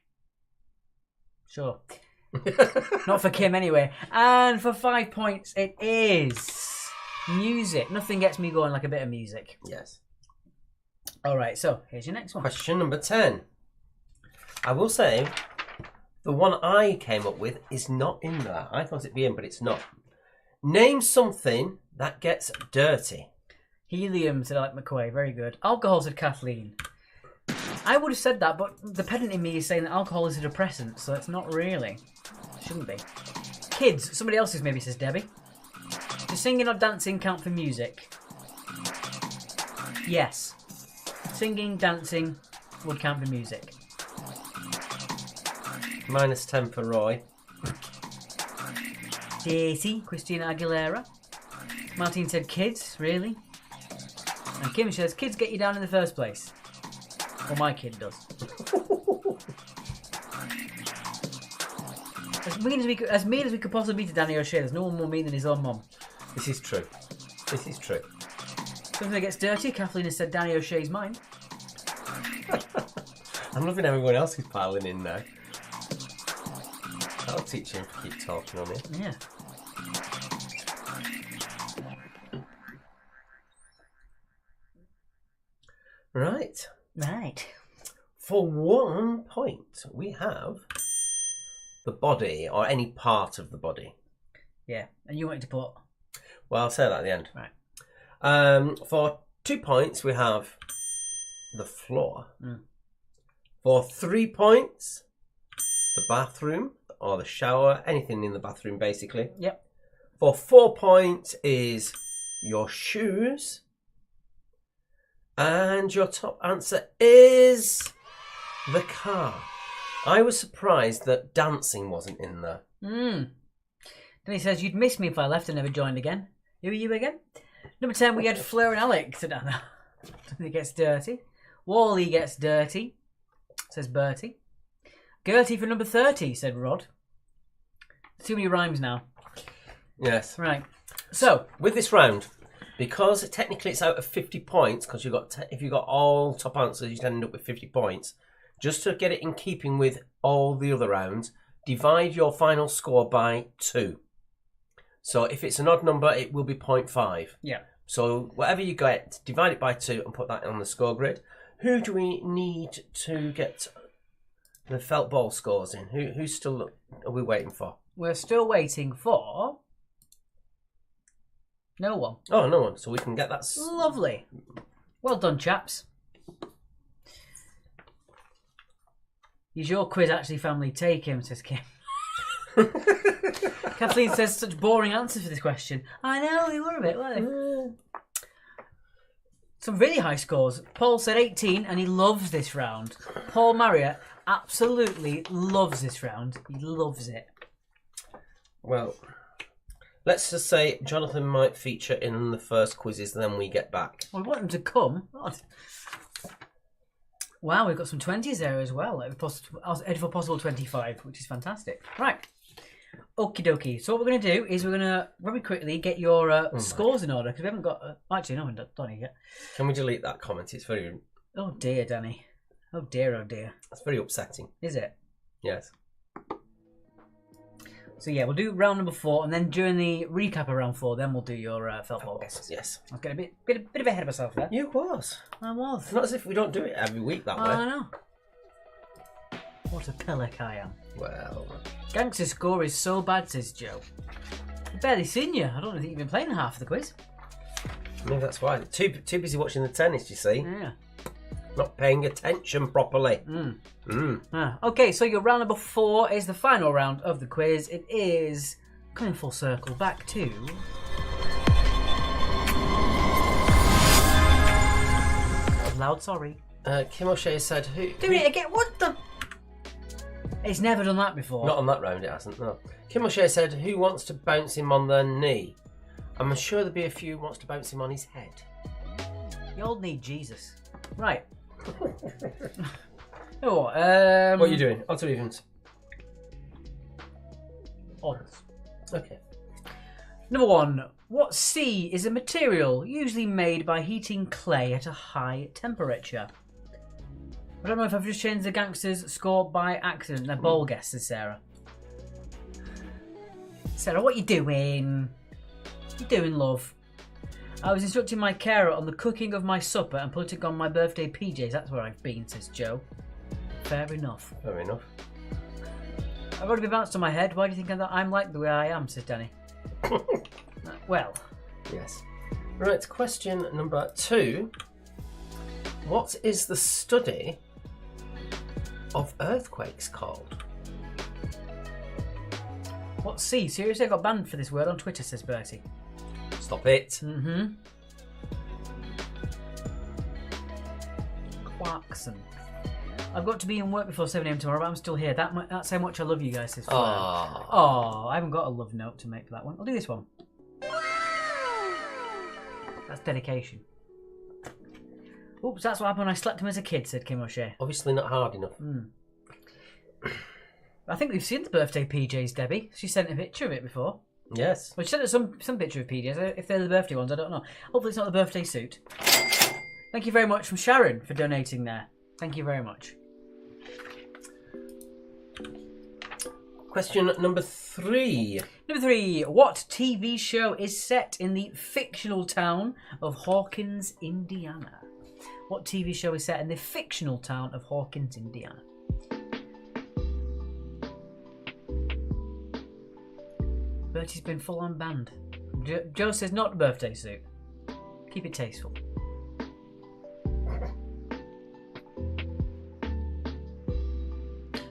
Sure. Not for Kim, anyway. And for 5 points, it is music. Nothing gets me going like a bit of music. Yes. All right, so here's your next one. Question number 10. I will say, the one I came up with is not in there. I thought it'd be in, but it's not. Name something that gets dirty. Helium, said Alec McQuay. Very good. Alcohol, said Kathleen. I would have said that, but the pedant in me is saying that alcohol is a depressant, so it's not really. Shouldn't be. Kids. Somebody else's maybe, says Debbie. Does singing or dancing count for music? Yes. Singing, dancing would count for music. -10 for Roy. Daisy, Christina Aguilera. Martin said kids, really? And Kim says kids get you down in the first place. Well, my kid does. As mean as we could possibly be to Danny O'Shea, there's no one more mean than his own mum. This is true. This is true. Something that gets dirty, Kathleen has said Danny O'Shea's mine. I'm loving everyone else who's piling in now. I'll teach him to keep talking on it. Yeah. Right. Right. For 1 point, we have the body, or any part of the body. Yeah, and you wanted to put... Well, I'll say that at the end. Right. For 2 points, we have the floor. Mm. For 3 points, the bathroom, or the shower, anything in the bathroom, basically. Yep. For 4 points is your shoes. And your top answer is the car. I was surprised that dancing wasn't in there. Then he says, you'd miss me if I left and never joined again. Who are you again? Number 10, we had Fleur and Alex. It gets dirty. Wally gets dirty, says Bertie. Gertie for number 30, said Rod. Too many rhymes now. Yes. Right. So, with this round, because technically it's out of 50 points, because if you got all top answers, you'd end up with 50 points. Just to get it in keeping with all the other rounds, divide your final score by 2. So if it's an odd number, it will be 0.5. Yeah. So whatever you get, divide it by 2 and put that on the score grid. Who do we need to get the felt ball scores in? Who's still are we waiting for? We're still waiting for... No one. Oh, no one. So we can get that. Lovely. Well done, chaps. Is your quiz actually family? Take him, says Kim. Kathleen says such boring answers for this question. I know, they were a bit, weren't they? Some really high scores. Paul said 18 and he loves this round. Paul Marriott absolutely loves this round. He loves it. Well, let's just say Jonathan might feature in the first quizzes, then we get back. Well, we want him to come. God. Wow, we've got some 20s there as well. Headed for possible 25, which is fantastic. Right. Okie dokie. So what we're going to do is we're going to very quickly get your scores in order, because we haven't got... actually, no, we haven't done it yet. Can we delete that comment? It's very... Oh dear, Danny. Oh dear, oh dear. That's very upsetting. Is it? Yes. So yeah, we'll do round number 4, and then during the recap of round 4, then we'll do your felt ball guesses. Yes. I was getting a bit of ahead of myself there. You was. I was. It's not as if we don't do it every week that way. I know. What a pillock I am. Well... Gangster's score is so bad, says Joe. I've barely seen you. I don't think you've been playing half of the quiz. Maybe that's why. Too busy watching the tennis, you see. Yeah. Not paying attention properly. Okay, so your round number 4 is the final round of the quiz. It is coming full circle back to... loud, sorry. Kim O'Shea said who... Do it again, what the... It's never done that before. Not on that round, it hasn't, no. Kim O'Shea said, who wants to bounce him on their knee? I'm sure there'll be a few who wants to bounce him on his head. You all need Jesus. Right. What What are you doing? Odds or evens? Odds. Okay. Number 1. What C is a material usually made by heating clay at a high temperature? I don't know if I've just changed the gangsters' score by accident. They're ball guesses, Sarah. Sarah, what you doing? What you doing, love? I was instructing my carer on the cooking of my supper and putting on my birthday PJs. That's where I've been, says Joe. Fair enough. Fair enough. I've got to be bounced on my head. Why do you think I'm like the way I am, says Danny. Well. Yes. Right, question number 2. What is the study of earthquakes called? What C? Seriously, I got banned for this word on Twitter, says Bertie. Stop it. Mm-hmm. Clarkson. I've got to be in work before 7 a.m. tomorrow, but I'm still here. That's how much I love you guys, says Flair. Oh, I haven't got a love note to make for that one. I'll do this one. That's dedication. Oops, that's what happened when I slapped him as a kid, said Kim O'Shea. Obviously not hard enough. I think we've seen the birthday PJs, Debbie. She sent a picture of it before. Yes. Well, she sent us some picture of PJs. If they're the birthday ones, I don't know. Hopefully it's not the birthday suit. Thank you very much from Sharon for donating there. Thank you very much. Question number 3. Number 3. What TV show is set in the fictional town of Hawkins, Indiana? What TV show is set in the fictional town of Hawkins, Indiana? Bertie's been full on banned. Joe says not the birthday suit. Keep it tasteful.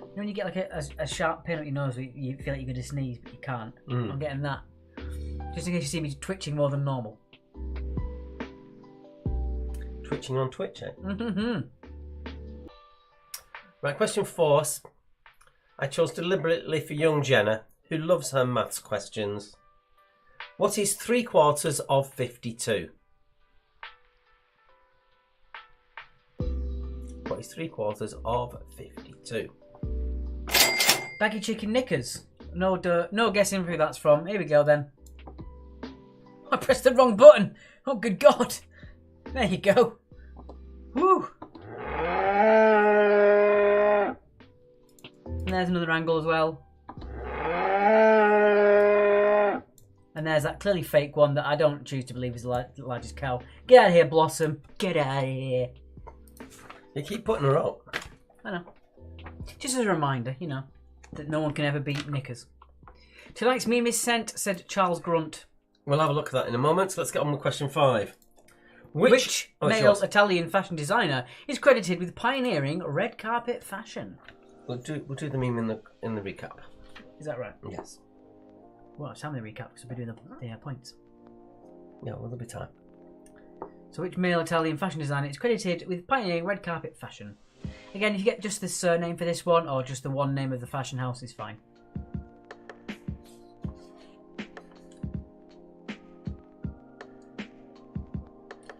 You know when you get like a sharp pain up your nose where you feel like you're going to sneeze but you can't? I'm getting that. Just in case you see me twitching more than normal. Twitching on Twitch, eh? Mm-hmm. Right, question 4. I chose deliberately for young Jenna, who loves her maths questions. What is 3/4 of 52? What is 3/4 of 52? Baggy chicken knickers. No guessing who that's from. Here we go then. I pressed the wrong button. Oh, good God. There you go. Woo. And there's another angle as well. And there's that clearly fake one that I don't choose to believe is the largest cow. Get out of here, Blossom. Get out of here. You keep putting her up. I know. Just as a reminder, you know, that no one can ever beat knickers. Tonight's meme is sent, said Charles Grunt. We'll have a look at that in a moment. Let's get on with question 5. Which male Italian fashion designer is credited with pioneering red carpet fashion? We'll do the meme in the recap. Is that right? Yes. Well, it's time to recap because we'll be doing the points. Yeah, well, there'll be time. So which male Italian fashion designer is credited with pioneering red carpet fashion? Again, if you get just the surname for this one or just the one name of the fashion house is fine.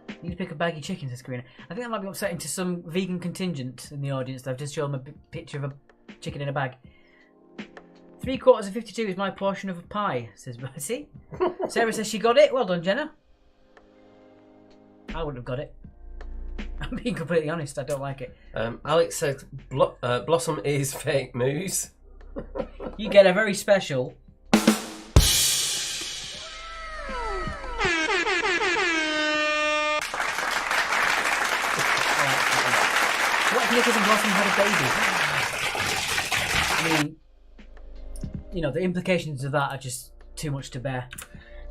You need to pick a baggy chicken, says Karina. I think that might be upsetting to some vegan contingent in the audience that I've just shown them a picture of a chicken in a bag. 3/4 of 52 is my portion of a pie, says Bertie. Sarah says she got it. Well done, Jenna. I wouldn't have got it. I'm being completely honest, I don't like it. Alex said Blossom is fake news. You get a very special... What if Nicholas and Blossom had a baby? I mean, you know, the implications of that are just too much to bear.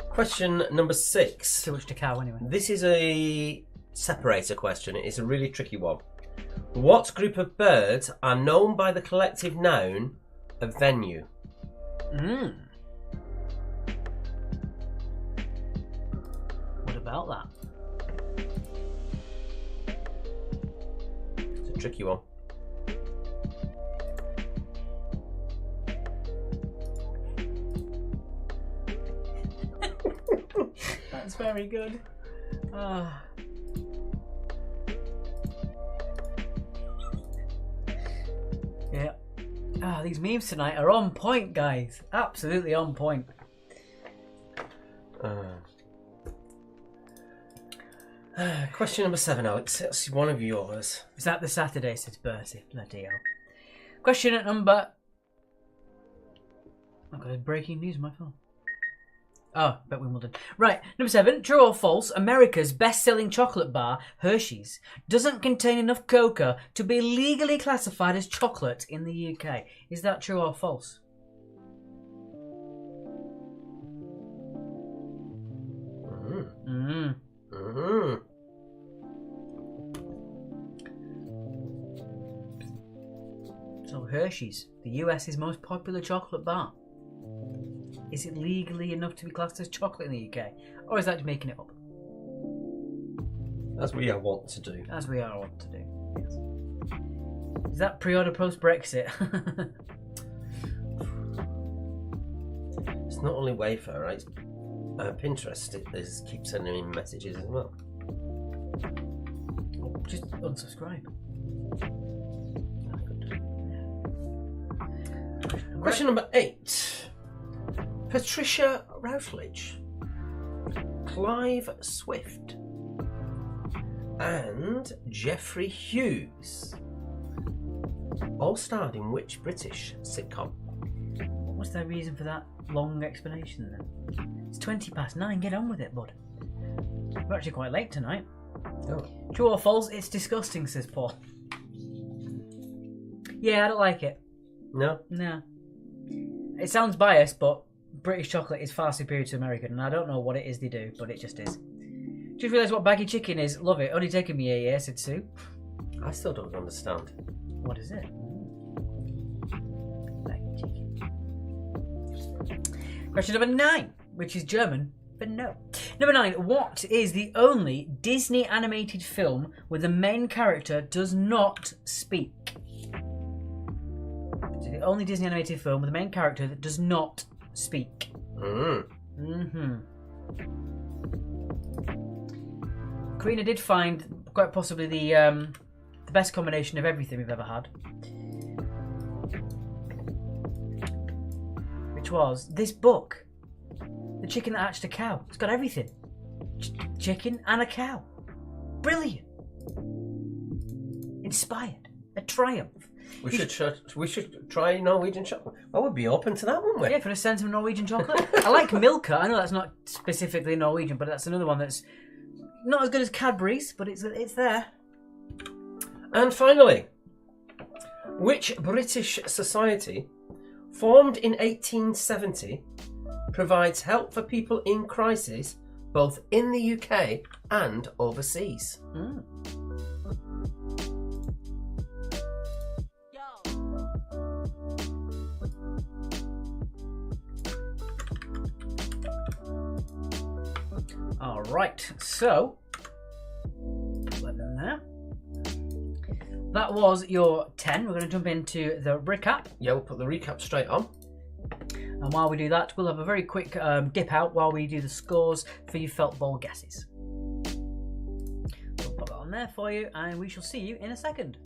Question number 6. Too much to cow, anyway. This is a separator question. It is a really tricky one. What group of birds are known by the collective noun a venue? What about that? Tricky one. That's very good. Ah. Yeah. Ah, these memes tonight are on point, guys. Absolutely on point. Question number 7, Alex. That's one of yours. Is that the Saturday, says Bertie? Bloody hell. Question at number... I've got breaking news on my phone. Oh, bet Wimbledon. Right, number 7. True or false, America's best-selling chocolate bar, Hershey's, doesn't contain enough cocoa to be legally classified as chocolate in the UK. Is that true or false? So Hershey's, the US's most popular chocolate bar. Is it legally enough to be classed as chocolate in the UK? Or is that just making it up? As we are wont to do. As we are wont to do, yes. Is that pre-order post-Brexit? It's not only Wayfair, right? Pinterest keeps sending me messages as well. Oh, just unsubscribe. Question number 8. Patricia Routledge, Clive Swift, and Geoffrey Hughes all starred in which British sitcom? What's the reason for that long explanation then? It's 9:20. Get on with it, bud. We're actually quite late tonight. Oh. True or false? It's disgusting, says Paul. Yeah, I don't like it. No? No. It sounds biased, but British chocolate is far superior to American, and I don't know what it is they do, but it just is. Just realised what baggy chicken is. Love it. Only taken me a year, said Sue. I still don't understand. What is it? Baggy chicken. Question number 9, which is German for no. Number 9. What is the only Disney animated film where the main character does not speak? It's the only Disney animated film with the main character that does not speak. Karina did find quite possibly the best combination of everything we've ever had, which was this book, The Chicken That Hatched a Cow. It's got everything. Chicken and a cow. Brilliant. Inspired. A triumph. We should try Norwegian chocolate. Well, we'd be open to that, wouldn't we? Yeah, for a sense of Norwegian chocolate. I like Milka. I know that's not specifically Norwegian, but that's another one that's not as good as Cadbury's, but it's there. And finally, which British society, formed in 1870, provides help for people in crisis both in the UK and overseas? All right, so let them there. That was your 10. We're going to jump into the recap. Yeah, we'll put the recap straight on. And while we do that, we'll have a very quick dip out while we do the scores for your felt ball guesses. We'll put that on there for you, and we shall see you in a second.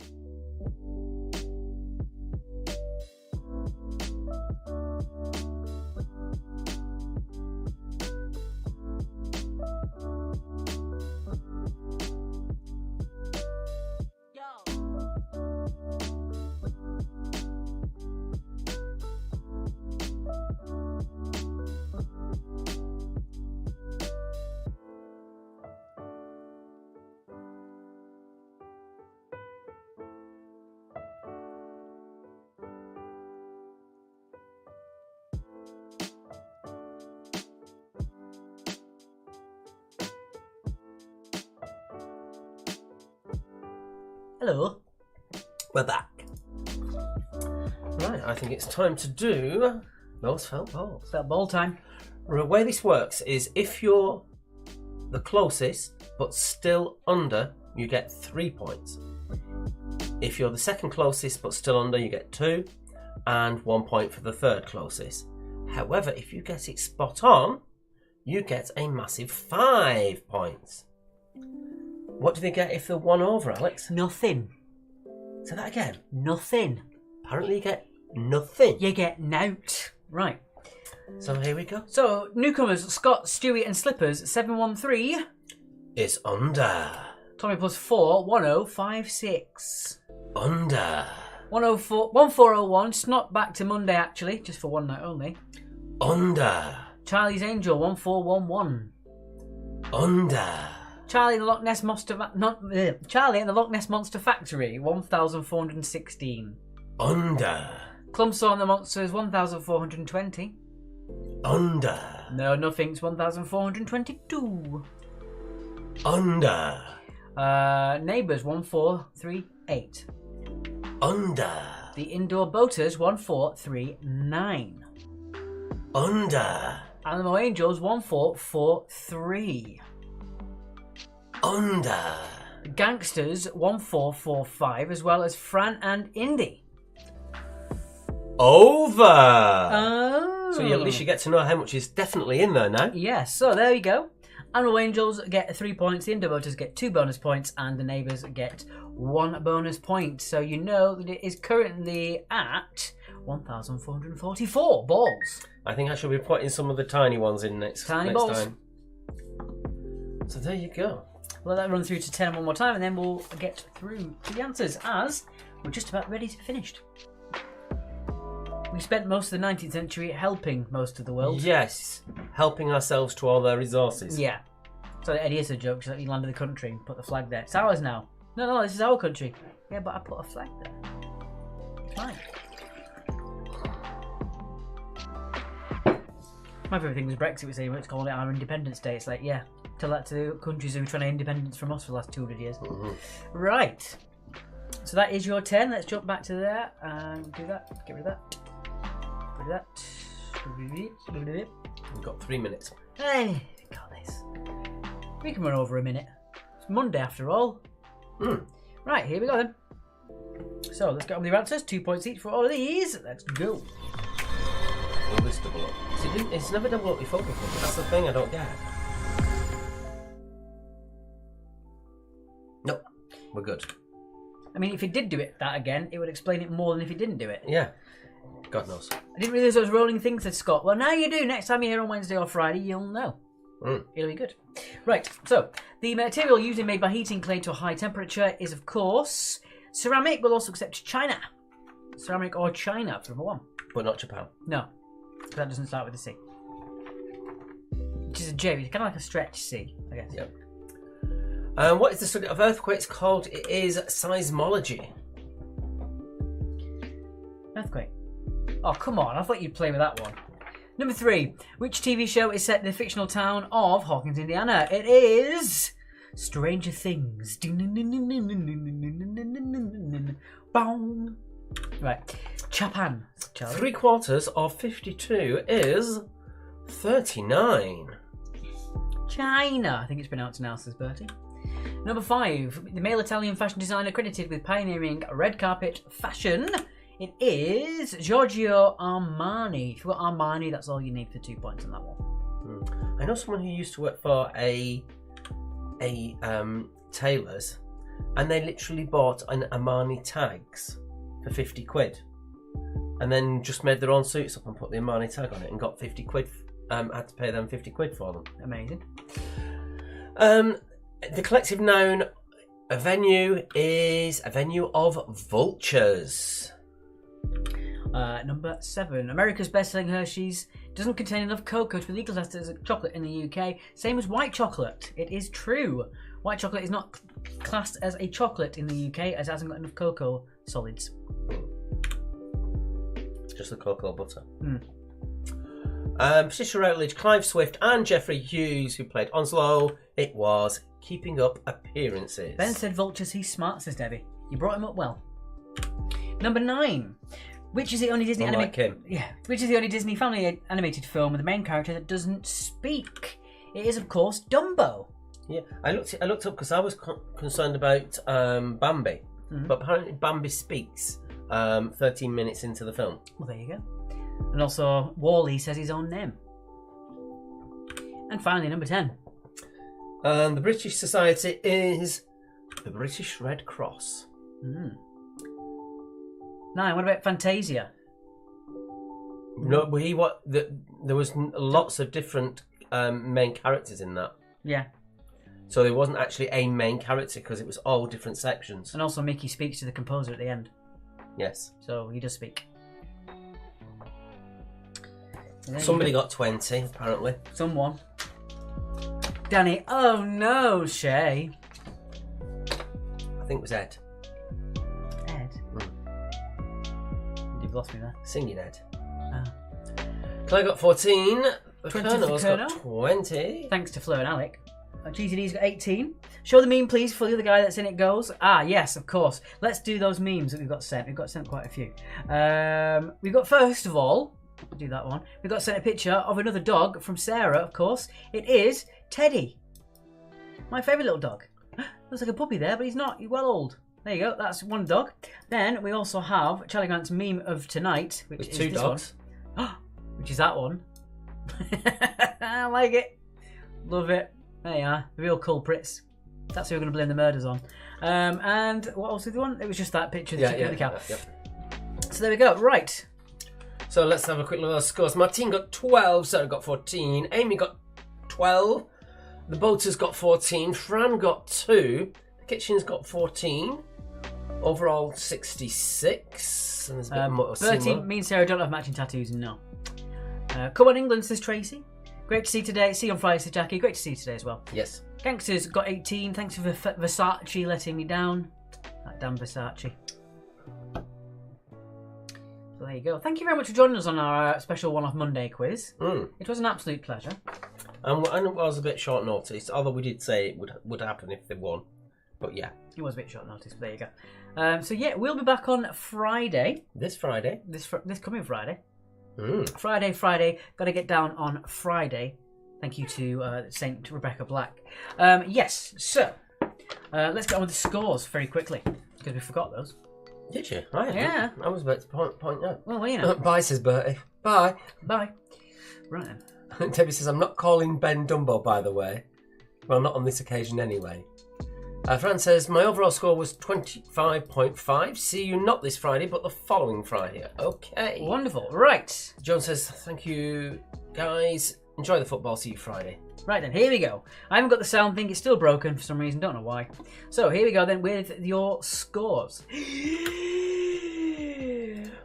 Hello. We're back. Right, I think it's time to do those felt balls. Felt ball time. The way this works is if you're the closest but still under, you get 3 points. If you're the second closest but still under, you get 2, and 1 point for the third closest. However, if you get it spot on, you get a massive 5 points. What do they get if they're 1 over, Alex? Nothing. Say that again. Nothing. Apparently you get nothing. You get nout. Right. So here we go. So, newcomers, Scott, Stewie and Slippers, 713. It's under. Tommy plus 4, 1056. Under. 1401, Snot back to Monday actually, just for one night only. Under. Charlie's Angel, 1411. Under. Charlie and the Loch Ness Charlie and the Loch Ness Monster Factory, 1416. Under. Clumsaw and the Monsters, 1420. Under. No, nothing's 1422. Under. Neighbours, 1438. Under. The Indoor Boaters, 1439. Under. Animal Angels, 1443. Under. Gangsters, 1445, as well as Fran and Indy. Over. Oh. So at least you get to know how much is definitely in there now. Yes, so there you go. Animal Angels get 3 points, the Indoor Boaters get 2 bonus points, and the Neighbours get 1 bonus point. So you know that it is currently at 1,444 balls. I think I should be putting some of the tiny ones in next Tiny balls. time. So there you go. Let that run through to 10 one more time, and then we'll get through to the answers, as we're just about ready to be finished. We spent most of the 19th century helping most of the world. Yes, helping ourselves to all their resources. Yeah. So Eddie is a joke, so you landed the country and put the flag there. It's ours now. No, this is our country. Yeah, but I put a flag there. It's mine. My favourite thing was Brexit was saying it's called it our Independence Day. It's like, yeah, tell that to the countries who are trying to independence from us for the last 200 years. Mm-hmm. Right. So that is your 10. Let's jump back to there and do that. Get rid of that. Get rid of that. We've got 3 minutes. Hey, got this. We can run over a minute. It's Monday after all. Right, here we go then. So let's get on with your answers. 2 points each for all of these. Let's go. Will this double up? It's never double up before. That's the thing I don't get. Nope, we're good. I mean, if it did do that again, it would explain it more than if it didn't do it. Yeah, God knows. I didn't realise I was rolling things, said Scott. Well, now you do. Next time you're here on Wednesday or Friday, you'll know. It'll be good. Right, so the material used in made by heating clay to a high temperature is, of course, ceramic. We'll also accept China. Ceramic or China for number 1. But not Japan. No, that doesn't start with a C. Which is a J. It's kind of like a stretch C, I guess. Yep. What is the study of earthquakes called? It is seismology. Earthquake. Oh, come on. I thought you'd play with that one. Number 3. Which TV show is set in the fictional town of Hawkins, Indiana? It is Stranger Things. Right. Japan. Charlie. 3/4 of 52 is 39. China. I think it's pronounced now, says Bertie. Number 5. The male Italian fashion designer credited with pioneering red carpet fashion. It is Giorgio Armani. If you've got Armani, that's all you need for 2 points on that one. I know someone who used to work for a tailor's, and they literally bought an Armani tags for 50 quid, and then just made their own suits up and put the Armani tag on it and got 50 quid. Had to pay them 50 quid for them. Amazing. The collective noun venue is a venue of vultures. Number 7. America's best-selling Hershey's doesn't contain enough cocoa to be legal as a chocolate in the UK. Same as white chocolate. It is true. White chocolate is not classed as a chocolate in the UK as it hasn't got enough cocoa solids. Just the cocoa butter. Patricia Routledge, Clive Swift and Geoffrey Hughes, who played Onslow. It was Keeping Up Appearances. Ben said vultures, he's smart, says Debbie. You brought him up well. Number 9. Which is the only Disney Which is the only Disney family animated film with the main character that doesn't speak? It is, of course, Dumbo. Yeah, I looked up because I was concerned about Bambi, but apparently Bambi speaks 13 minutes into the film. Well, there you go. And also, Wall-E says his own name. And finally, number 10. And the British Society is the British Red Cross. 9. What about Fantasia? No, there was lots of different main characters in that. Yeah. So there wasn't actually a main character because it was all different sections. And also Mickey speaks to the composer at the end. Yes. So he does speak. Somebody got 20, apparently. Someone. Danny, oh no, Shay. I think it was Ed. Ed? You've lost me there. Singing Ed. Oh. Claire got 14. The 20 Colonel's for Colonel. got 20. Thanks to Fleur and Alec. GTD's got 18. Show the meme, please, before the other guy that's in it goes. Ah, yes, of course. Let's do those memes that we've got sent. We've got sent quite a few. We've got, first of all, do that one. We've got sent a picture of another dog from Sarah, of course. It is Teddy. My favourite little dog. Looks like a puppy there, but he's not. He's well old. There you go. That's one dog. Then we also have Charlie Grant's meme of tonight, which With is two this dogs. one. Which is that one. I like it. Love it. There you are. The real culprits. That's who we're going to blame the murders on. And what else did the one? It was just that picture. Yeah. So there we go. Right. So let's have a quick look at those scores. Martine got 12, Sarah got 14, Amy got 12, the Boaters got 14, Fran got 2, the Kitchen's got 14, overall 66, and there's a bit more. Bertie, me and Sarah don't have matching tattoos, no. Come on, England, says Tracy. Great to see you today. See you on Friday, says Jackie. Great to see you today as well. Yes. Gangsters got 18. Thanks for Versace letting me down. That damn Versace. So there you go. Thank you very much for joining us on our special one-off Monday quiz. It was an absolute pleasure. And it was a bit short notice, although we did say it would happen if they won. But yeah. It was a bit short notice, but there you go. So yeah, we'll be back on Friday. This Friday. This coming Friday. Friday. Got to get down on Friday. Thank you to Saint Rebecca Black. Yes, so let's get on with the scores very quickly because we forgot those. Did you? Right. Yeah. I was about to point out. Well, you know. Bye, says Bertie. Bye. Bye. Right then. Debbie says, I'm not calling Ben Dumbo, by the way. Well, not on this occasion anyway. Fran says, my overall score was 25.5. See you not this Friday, but the following Friday. Okay. Wonderful. Right. Joan says, thank you, guys. Enjoy the football. See you Friday. Right then, here we go. I haven't got the sound thing. It's still broken for some reason. Don't know why. So here we go then with your scores.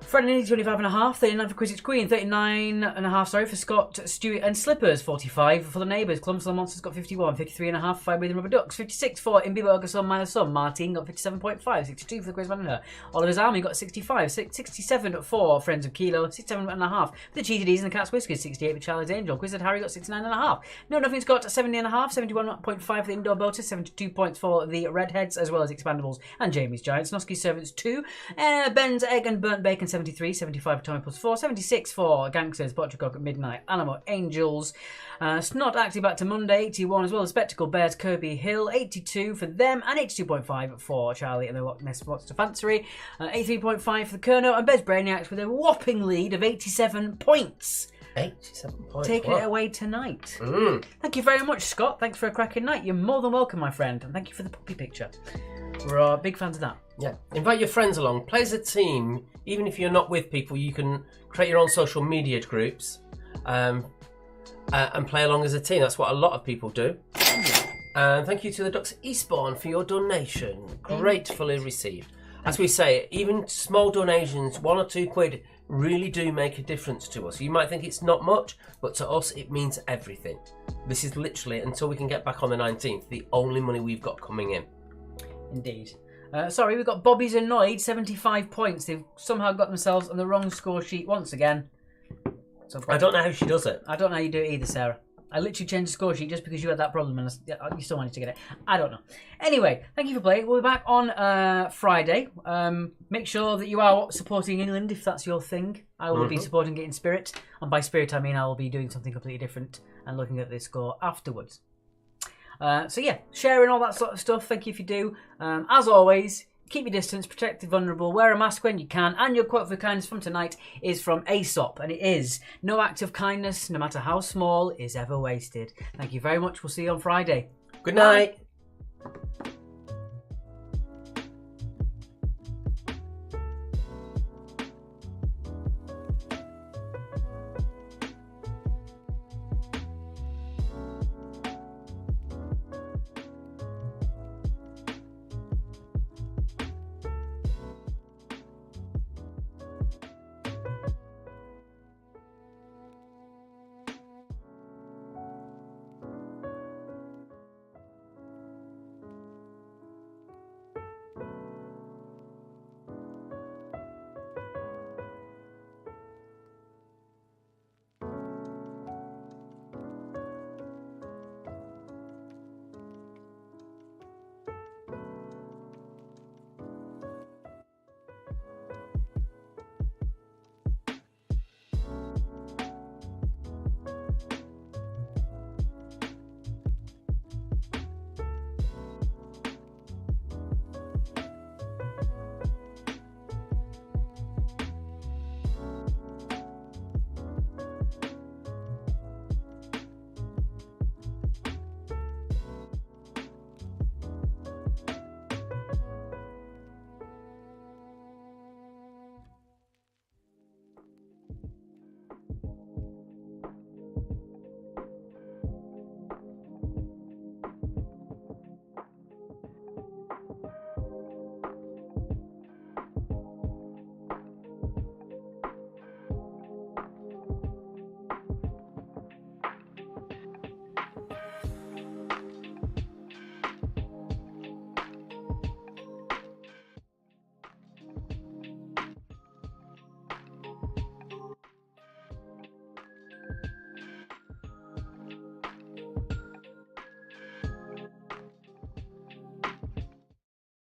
Friday Night 25.5, 39 for Quidditch Queen, 39.5, sorry, for Scott Stewart and Slippers, 45 for the Neighbours, Clumps of the Monsters got 51, 53.5 for Fire Breathing Rubber Ducks, 56 for Imbi Burger Son Minus Son, Martin got 57.5, 62 for the Quiz Man and Her, Oliver's Army got 65, 67 for Friends of Kilo, 67.5 for the Cheetah D's and the Cat's Whiskers, 68 for Charlie's Angel, Quiz Harry got 69.5, No Nothing's got 70.5, 71.5 for the Indoor Boaters, 72 points for the Redheads, as well as Expandables and Jamie's Giants, Nosky's Servants 2, Ben's Egg and Burnt Bacon 73, 75 for Tommy Plus 4, 76 for Gangsters, Botchcock at Midnight, Alamo Angels, Snot actually back to Monday, 81 as well as Spectacle Bears, Kirby Hill, 82 for them, and 82.5 for Charlie and the Loch Ness Monster Fantasy, 83.5 for the Kerno, and Bez Brainiacs with a whopping lead of 87 points. 87 points. Taking it away tonight. Thank you very much, Scott. Thanks for a cracking night. You're more than welcome, my friend, and thank you for the puppy picture. We're big fans of that. Yeah. Invite your friends along. Play as a team. Even if you're not with people, you can create your own social media groups and play along as a team. That's what a lot of people do. And thank you to the Ducks Eastbourne for your donation. Gratefully received. As we say, even small donations, £1 or £2, really do make a difference to us. You might think it's not much, but to us it means everything. This is literally, until we can get back on the 19th, the only money we've got coming in. Indeed. Sorry, we've got Bobby's Annoyed, 75 points. They've somehow got themselves on the wrong score sheet once again. So I don't know how she does it. I don't know how you do it either, Sarah. I literally changed the score sheet just because you had that problem and you still managed to get it. I don't know. Anyway, thank you for playing. We'll be back on Friday. Make sure that you are supporting England if that's your thing. I will be supporting it in spirit. And by spirit, I mean I will be doing something completely different and looking at the score afterwards. So yeah, sharing all that sort of stuff. Thank you if you do. As always, keep your distance, protect the vulnerable, wear a mask when you can, and your quote for kindness from tonight is from Aesop, and it is, no act of kindness, no matter how small, is ever wasted. Thank you very much. We'll see you on Friday. Good night. Bye.